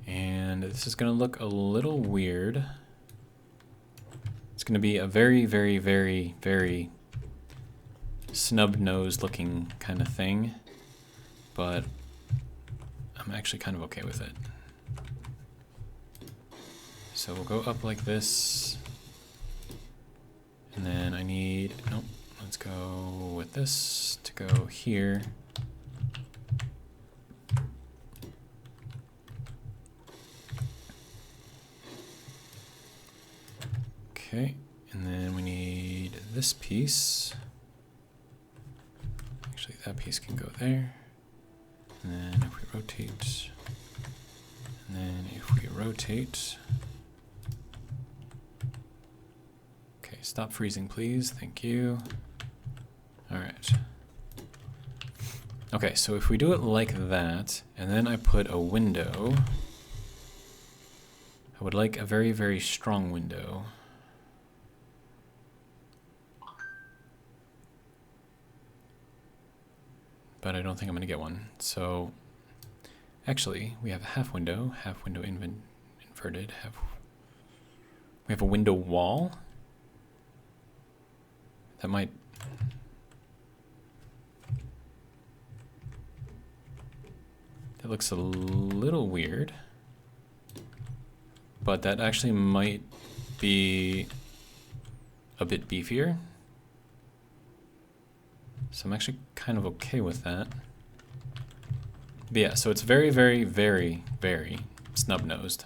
And this is gonna look a little weird. It's going to be a very, very, very, very snub-nosed looking kind of thing, but I'm actually kind of okay with it. So we'll go up like this, and then I need, nope, let's go with this to go here. Okay, and then we need this piece. Actually, that piece can go there. And then if we rotate, and then if we rotate. Okay, stop freezing, please. Thank you. All right. Okay, so if we do it like that, and then I put a window, I would like a very, very strong window. But I don't think I'm going to get one. So actually, we have a half window inverted. We have a window wall. That might... That looks a little weird. but that actually might be a bit beefier. So I'm actually kind of okay with that. But yeah, so it's very, very, very, very snub-nosed.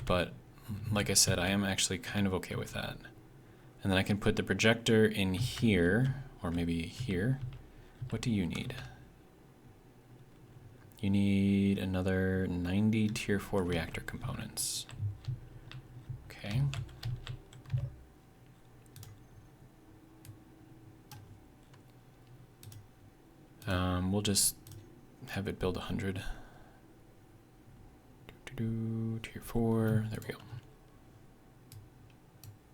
But like I said, I am actually kind of okay with that. And then I can put the projector in here, or maybe here. What do you need? You need another 90 tier 4 reactor components. Okay. We'll just have it build 100. Tier 4, there we go.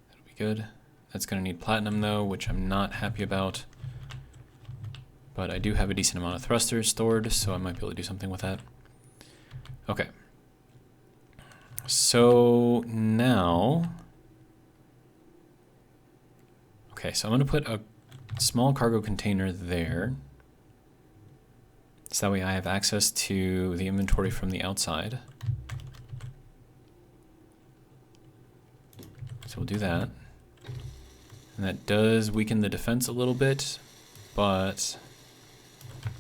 That'll be good. That's gonna need platinum though, which I'm not happy about. But I do have a decent amount of thrusters stored, so I might be able to do something with that. Okay. So now, okay, so I'm gonna put a small cargo container there. So that way I have access to the inventory from the outside. So we'll do that. And that does weaken the defense a little bit, but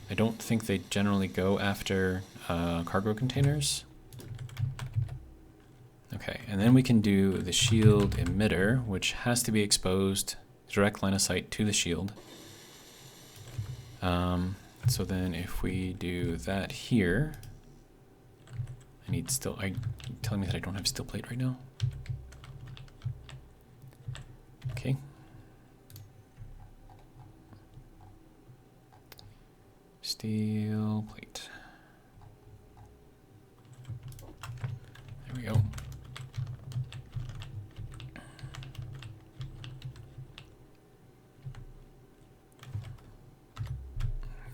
I don't think they generally go after cargo containers. Okay, and then we can do the shield emitter, which has to be exposed, direct line of sight to the shield. So then if we do that here, I need steel. Are you telling me that I don't have steel plate right now? Okay. Steel plate. There we go.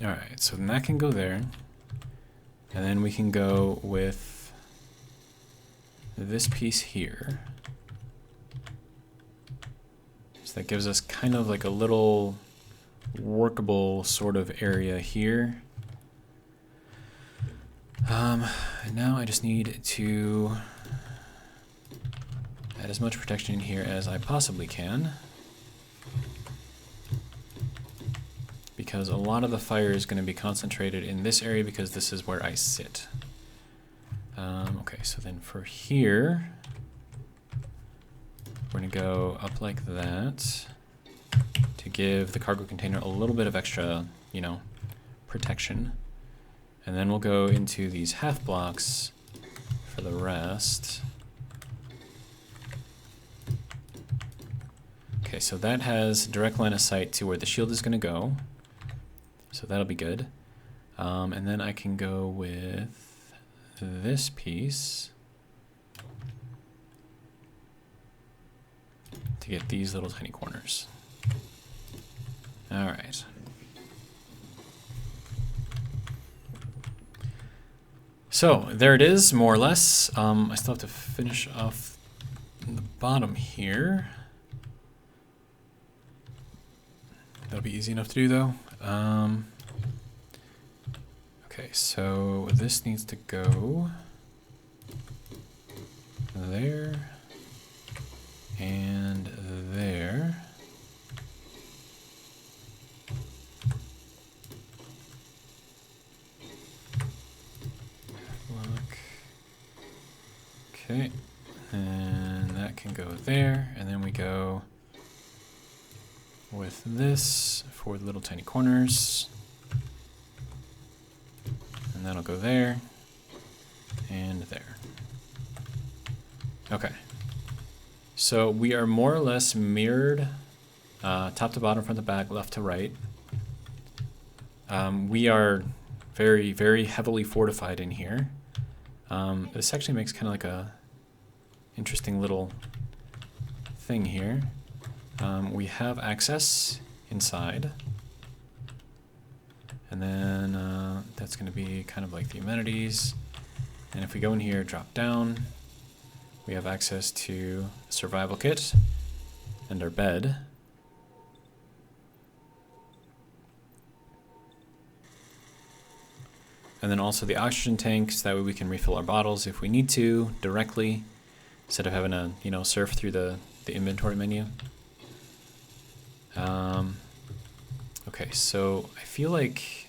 All right, so then that can go there. And then we can go with this piece here. So that gives us kind of like a little workable sort of area here. And now I just need to add as much protection in here as I possibly can. Because a lot of the fire is going to be concentrated in this area because this is where I sit. Okay, so then for here, we're going to go up like that to give the cargo container a little bit of extra, you know, protection. And then we'll go into these half blocks for the rest. Okay, so that has direct line of sight to where the shield is going to go. So that'll be good. And then I can go with this piece to get these little tiny corners. All right. So there it is, more or less. I still have to finish off the bottom here. That'll be easy enough to do though. Okay, so this needs to go there and there. Look. Okay, and that can go there, and then we go with this for the little tiny corners. And that'll go there and there. Okay. So we are more or less mirrored, top to bottom, front to back, left to right. We are very, very heavily fortified in here. This actually makes kind of like a interesting little thing here. We have access inside. And then that's going to be kind of like the amenities. And if we go in here, drop down, we have access to a survival kit and our bed. And then also the oxygen tanks, that way we can refill our bottles if we need to directly, instead of having to, you know, surf through the inventory menu. Okay, so I feel like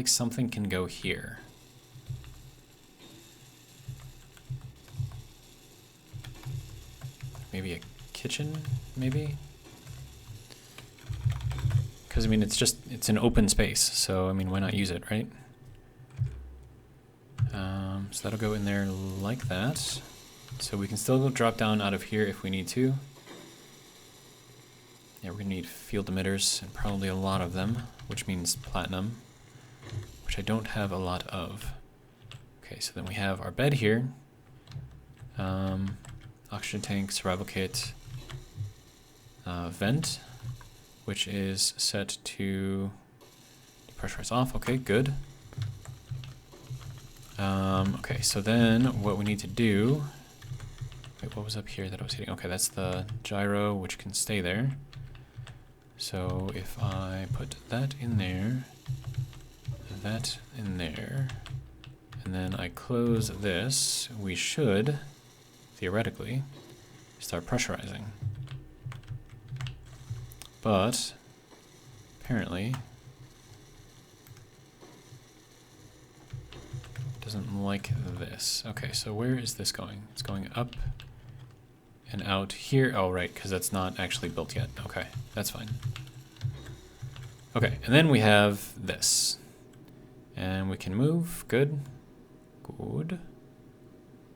something can go here. Maybe a kitchen, maybe? Because, I mean, it's an open space, so, I mean, why not use it, right? So that'll go in there like that. So we can still go drop down out of here if we need to. Yeah, we're gonna need field emitters, and probably a lot of them, which means platinum, which I don't have a lot of. Okay, so then we have our bed here. Oxygen tank, survival kit, vent, which is set to depressurize off. Okay, good. Okay, so then what we need to do... Wait, what was up here that I was hitting? Okay, that's the gyro, which can stay there. So if I put that in there, that in there, and then I close this, we should, theoretically, start pressurizing. But, apparently, it doesn't like this. Okay, so where is this going? It's going up and out here. Oh, right, because that's not actually built yet. Okay, that's fine. Okay, and then we have this. And we can move. Good. Good.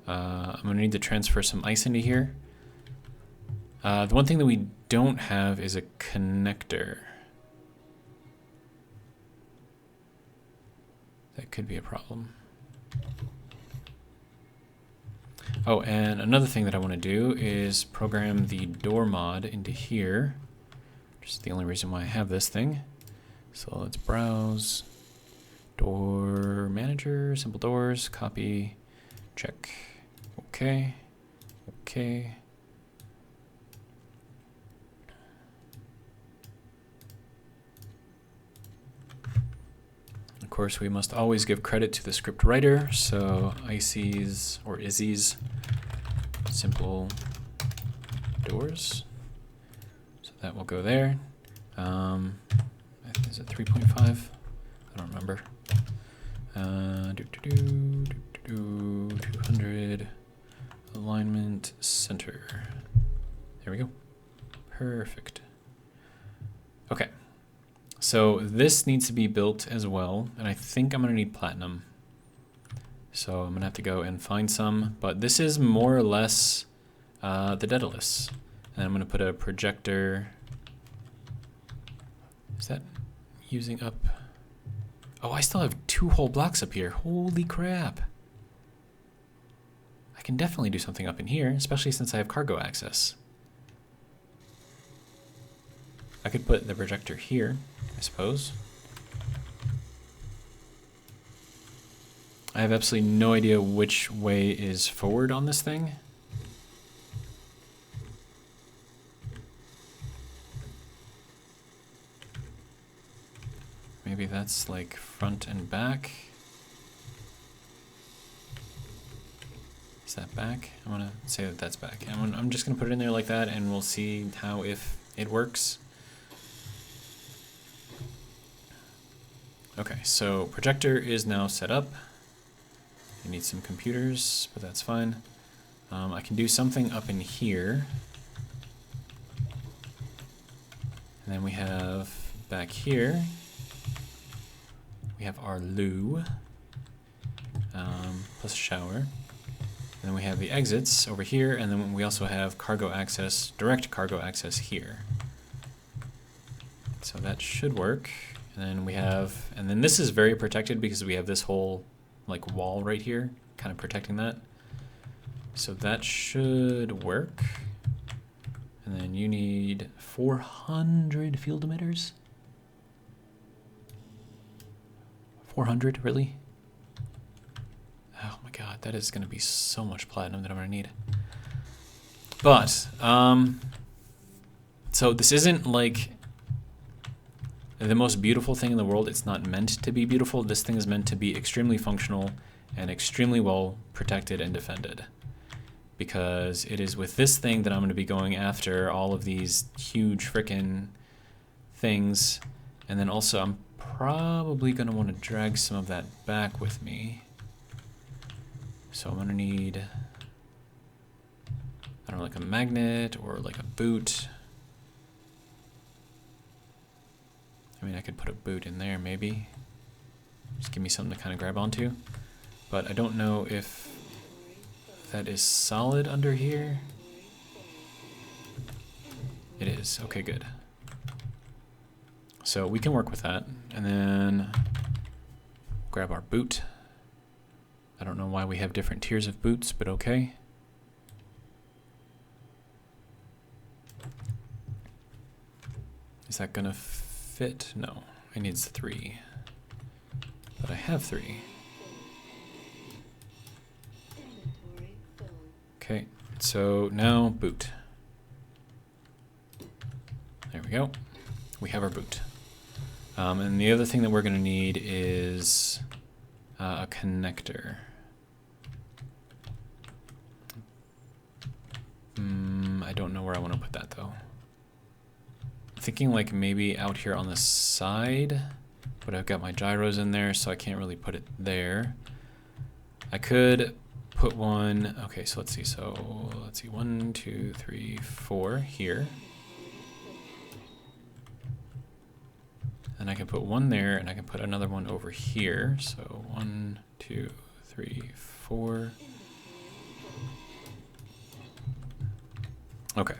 I'm going to need to transfer some ice into here. The one thing that we don't have is a connector. That could be a problem. Oh, and another thing that I want to do is program the door mod into here. Which is the only reason why I have this thing. So let's browse. Door manager, simple doors, copy, check. Okay. Okay. Of course, we must always give credit to the script writer, so IC's or Izzy's simple doors. So that will go there. Is it 3.5? I don't remember. 200 alignment center. There we go. Perfect. Okay. So this needs to be built as well, and I think I'm gonna need platinum. So I'm gonna have to go and find some, but this is more or less the Dedalus. And I'm gonna put a projector. Is that using up? Oh, I still have 2 whole blocks up here. Holy crap. I can definitely do something up in here, especially since I have cargo access. I could put the projector here, I suppose. I have absolutely no idea which way is forward on this thing. Maybe that's like front and back. Is that back? I'm gonna say that that's back. I'm just gonna put it in there like that, and we'll see how if it works. Okay, so projector is now set up. I need some computers, but that's fine. I can do something up in here. And then we have back here, we have our loo, plus a shower. And then we have the exits over here, and then we also have cargo access, direct cargo access here. So that should work. And then we have, and then this is very protected because we have this whole like wall right here, kind of protecting that. So that should work. And then you need 400 field emitters? 400, really? Oh my god, that is gonna be so much platinum that I'm gonna need. But, so this isn't like the most beautiful thing in the world. It's not meant to be beautiful. This thing is meant to be extremely functional and extremely well protected and defended. Because it is with this thing that I'm going to be going after all of these huge frickin' things. And then also I'm probably going to want to drag some of that back with me. So I'm going to need, I don't know, like a magnet or like a boot. I mean, I could put a boot in there maybe. Just give me something to kind of grab onto. But I don't know if that is solid under here. It is. Okay, good. So we can work with that. And then grab our boot. I don't know why we have different tiers of boots, but okay. Is that gonna fit? No, it needs 3. But I have 3. Okay, so now boot. There we go. We have our boot. And the other thing that we're going to need is a connector. I don't know where I want to put that though. I'm thinking like maybe out here on the side, but I've got my gyros in there, so I can't really put it there. I could put one, okay, so let's see, 1, 2, 3, 4 here. And I can put one there, and I can put another one over here. So 1, 2, 3, 4. Okay.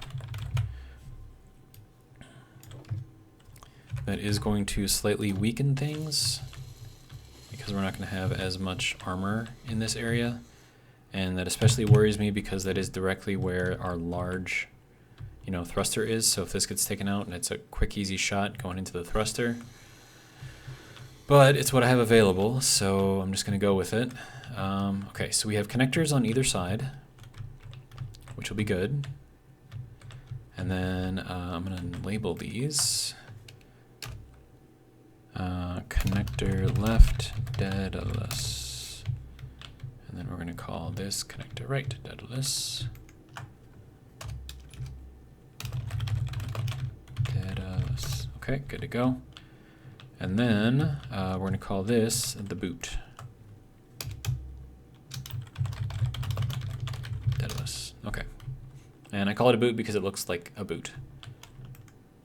That is going to slightly weaken things because we're not going to have as much armor in this area. And that especially worries me because that is directly where our large, thruster is. So if this gets taken out, and it's a quick, easy shot going into the thruster. But it's what I have available, so I'm just going to go with it. Okay, so we have connectors on either side, which will be good. And then I'm going to label these. Connector left, Dedalus. And then we're going to call this connector right, Dedalus. Dedalus. Okay, good to go. And then we're going to call this the boot. Dedalus. Okay. And I call it a boot because it looks like a boot.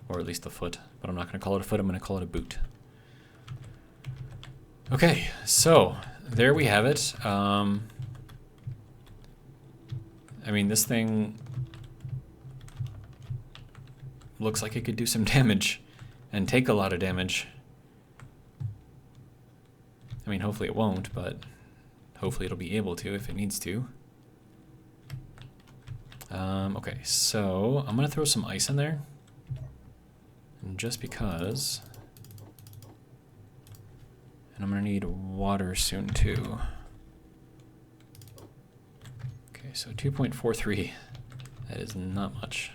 Or at least a foot. But I'm not going to call it a foot, I'm going to call it a boot. Okay, so there we have it. I mean, this thing looks like it could do some damage and take a lot of damage. I mean, hopefully it won't, but hopefully it'll be able to if it needs to. Okay, so I'm gonna throw some ice in there, just because. And I'm gonna need water soon too. Okay, so 2.43, that is not much.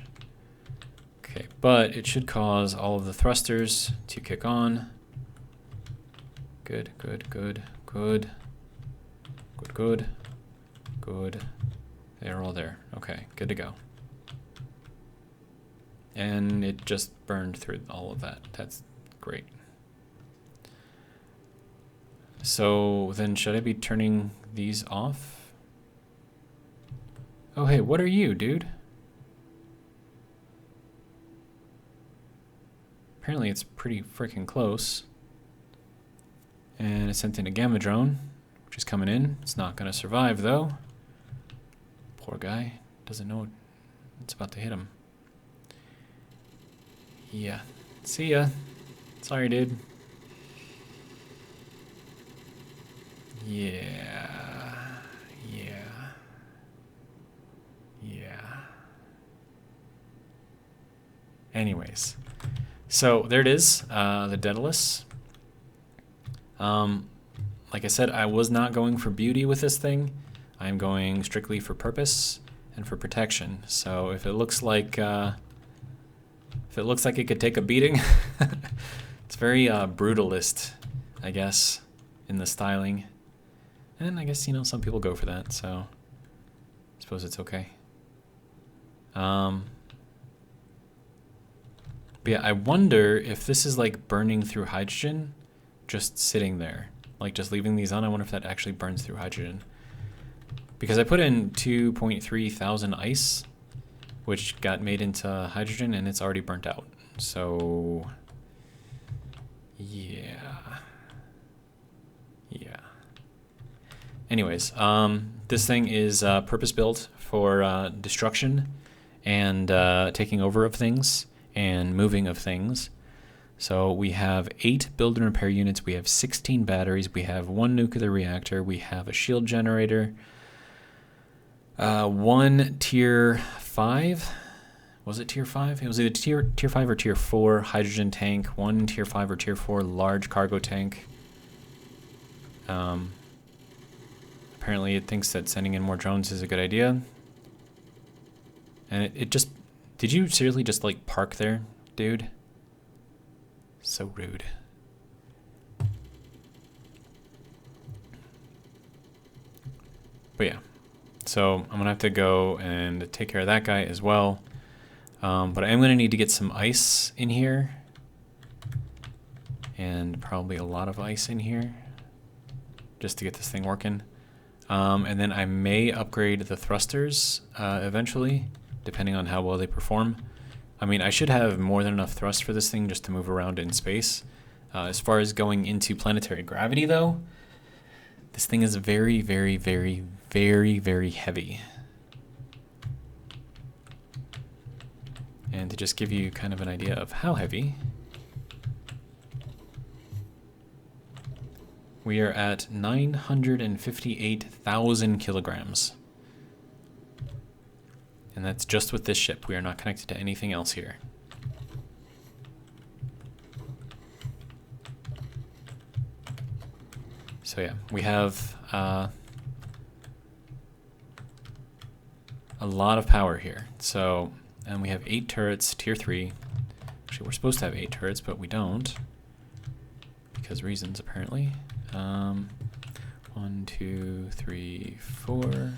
Okay, but it should cause all of the thrusters to kick on. Good, good, good, good, good, good, good. They're all there. Okay, good to go. And it just burned through all of that. That's great. So then should I be turning these off? Oh, hey, what are you, dude? Apparently it's pretty freaking close. And it sent in a gamma drone, which is coming in. It's not going to survive, though. Poor guy. Doesn't know it's about to hit him. Yeah. See ya. Sorry, dude. Yeah. Yeah. Yeah. Anyways. So, there it is. The Dedalus. Like I said, I was not going for beauty with this thing. I'm going strictly for purpose and for protection. So if it looks like it could take a beating, It's very brutalist, I guess, in the styling. And I guess, you know, some people go for that, so I suppose it's okay. But yeah, I wonder if this is like burning through hydrogen, just sitting there. Like just leaving these on, I wonder if that actually burns through hydrogen. Because I put in 2.3 thousand ice, which got made into hydrogen, and it's already burnt out. So, yeah. Yeah. Anyways, this thing is purpose-built for destruction and taking over of things and moving of things. So we have 8 build and repair units, we have 16 batteries, we have 1 nuclear reactor, we have a shield generator, 1 tier 5, was it tier 5? It was either tier 5 or tier 4 hydrogen tank, 1 tier 5 or tier 4 large cargo tank. Apparently it thinks that sending in more drones is a good idea. And it just, did you seriously just like park there, dude? So rude. But yeah, so I'm gonna have to go and take care of that guy as well. But I am gonna need to get some ice in here. And probably a lot of ice in here. Just to get this thing working. And then I may upgrade the thrusters eventually, depending on how well they perform. I mean, I should have more than enough thrust for this thing just to move around in space. As far as going into planetary gravity, though, this thing is very, very, very, very, very heavy. And to just give you kind of an idea of how heavy, we are at 958,000 kilograms. And that's just with this ship. We are not connected to anything else here. So yeah, we have a lot of power here. So, and we have 8 turrets, tier 3. Actually, we're supposed to have 8 turrets, but we don't. Because reasons, apparently. 1, 2, 3, 4.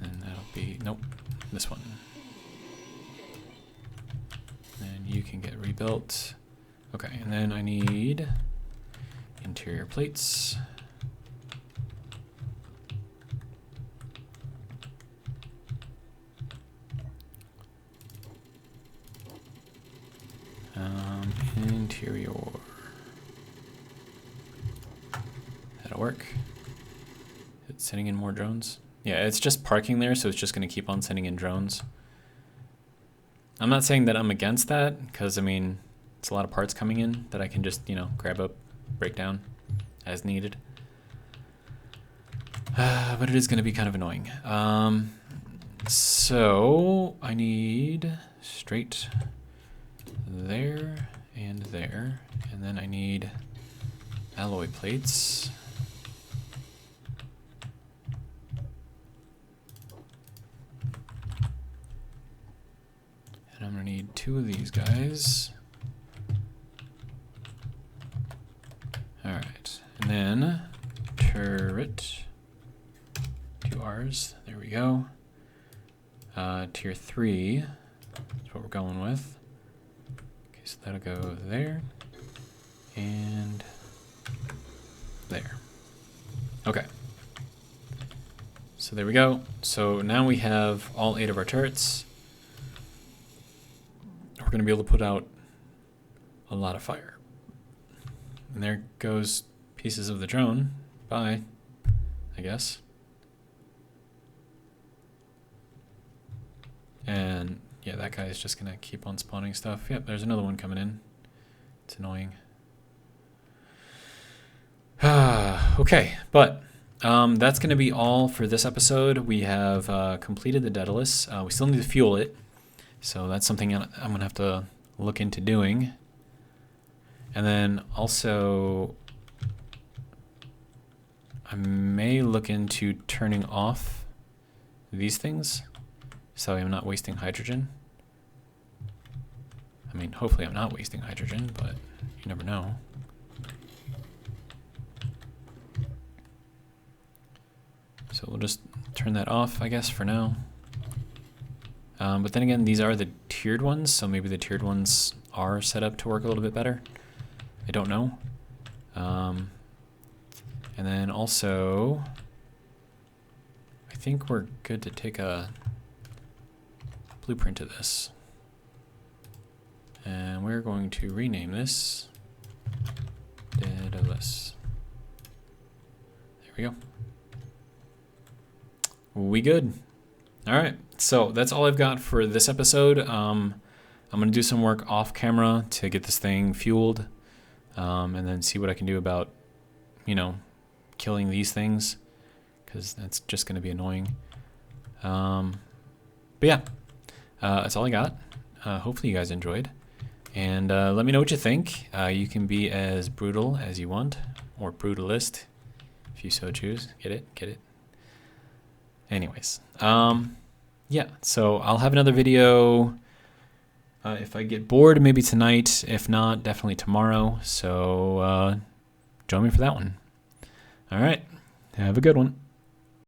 And that'll be, nope, this one. And you can get rebuilt. Okay, and then I need interior plates. Interior. That'll work. It's sending in more drones. Yeah, it's just parking there, so it's just going to keep on sending in drones. I'm not saying that I'm against that, because, I mean, it's a lot of parts coming in that I can just, you know, grab up, break down as needed. But it is going to be kind of annoying. So, I need straight there and there, and then I need alloy plates. And I'm gonna need 2 of these guys. Alright, and then turret, 2 R's, there we go. Tier 3, that's what we're going with. Okay, so that'll go there, and there. Okay. So there we go. So now we have all 8 of our turrets. We're going to be able to put out a lot of fire. And there goes pieces of the drone. Bye, I guess. And yeah, that guy is just going to keep on spawning stuff. Yep, there's another one coming in. It's annoying. Okay, but that's going to be all for this episode. We have completed the Dedalus. We still need to fuel it. So that's something I'm going to have to look into doing. And then also, I may look into turning off these things so I'm not wasting hydrogen. I mean, hopefully I'm not wasting hydrogen, but you never know. So we'll just turn that off, I guess, for now. But then again, these are the tiered ones, so maybe the tiered ones are set up to work a little bit better. I don't know. And then also, I think we're good to take a blueprint of this. And we're going to rename this Dedalus. There we go. We good. All right, so that's all I've got for this episode. I'm gonna do some work off camera to get this thing fueled, and then see what I can do about, you know, killing these things, because that's just gonna be annoying. But yeah, that's all I got. Hopefully you guys enjoyed, and let me know what you think. You can be as brutal as you want, or brutalist, if you so choose. Get it? Get it? Anyways, yeah, so I'll have another video if I get bored, maybe tonight. If not, definitely tomorrow. So join me for that one. All right, have a good one.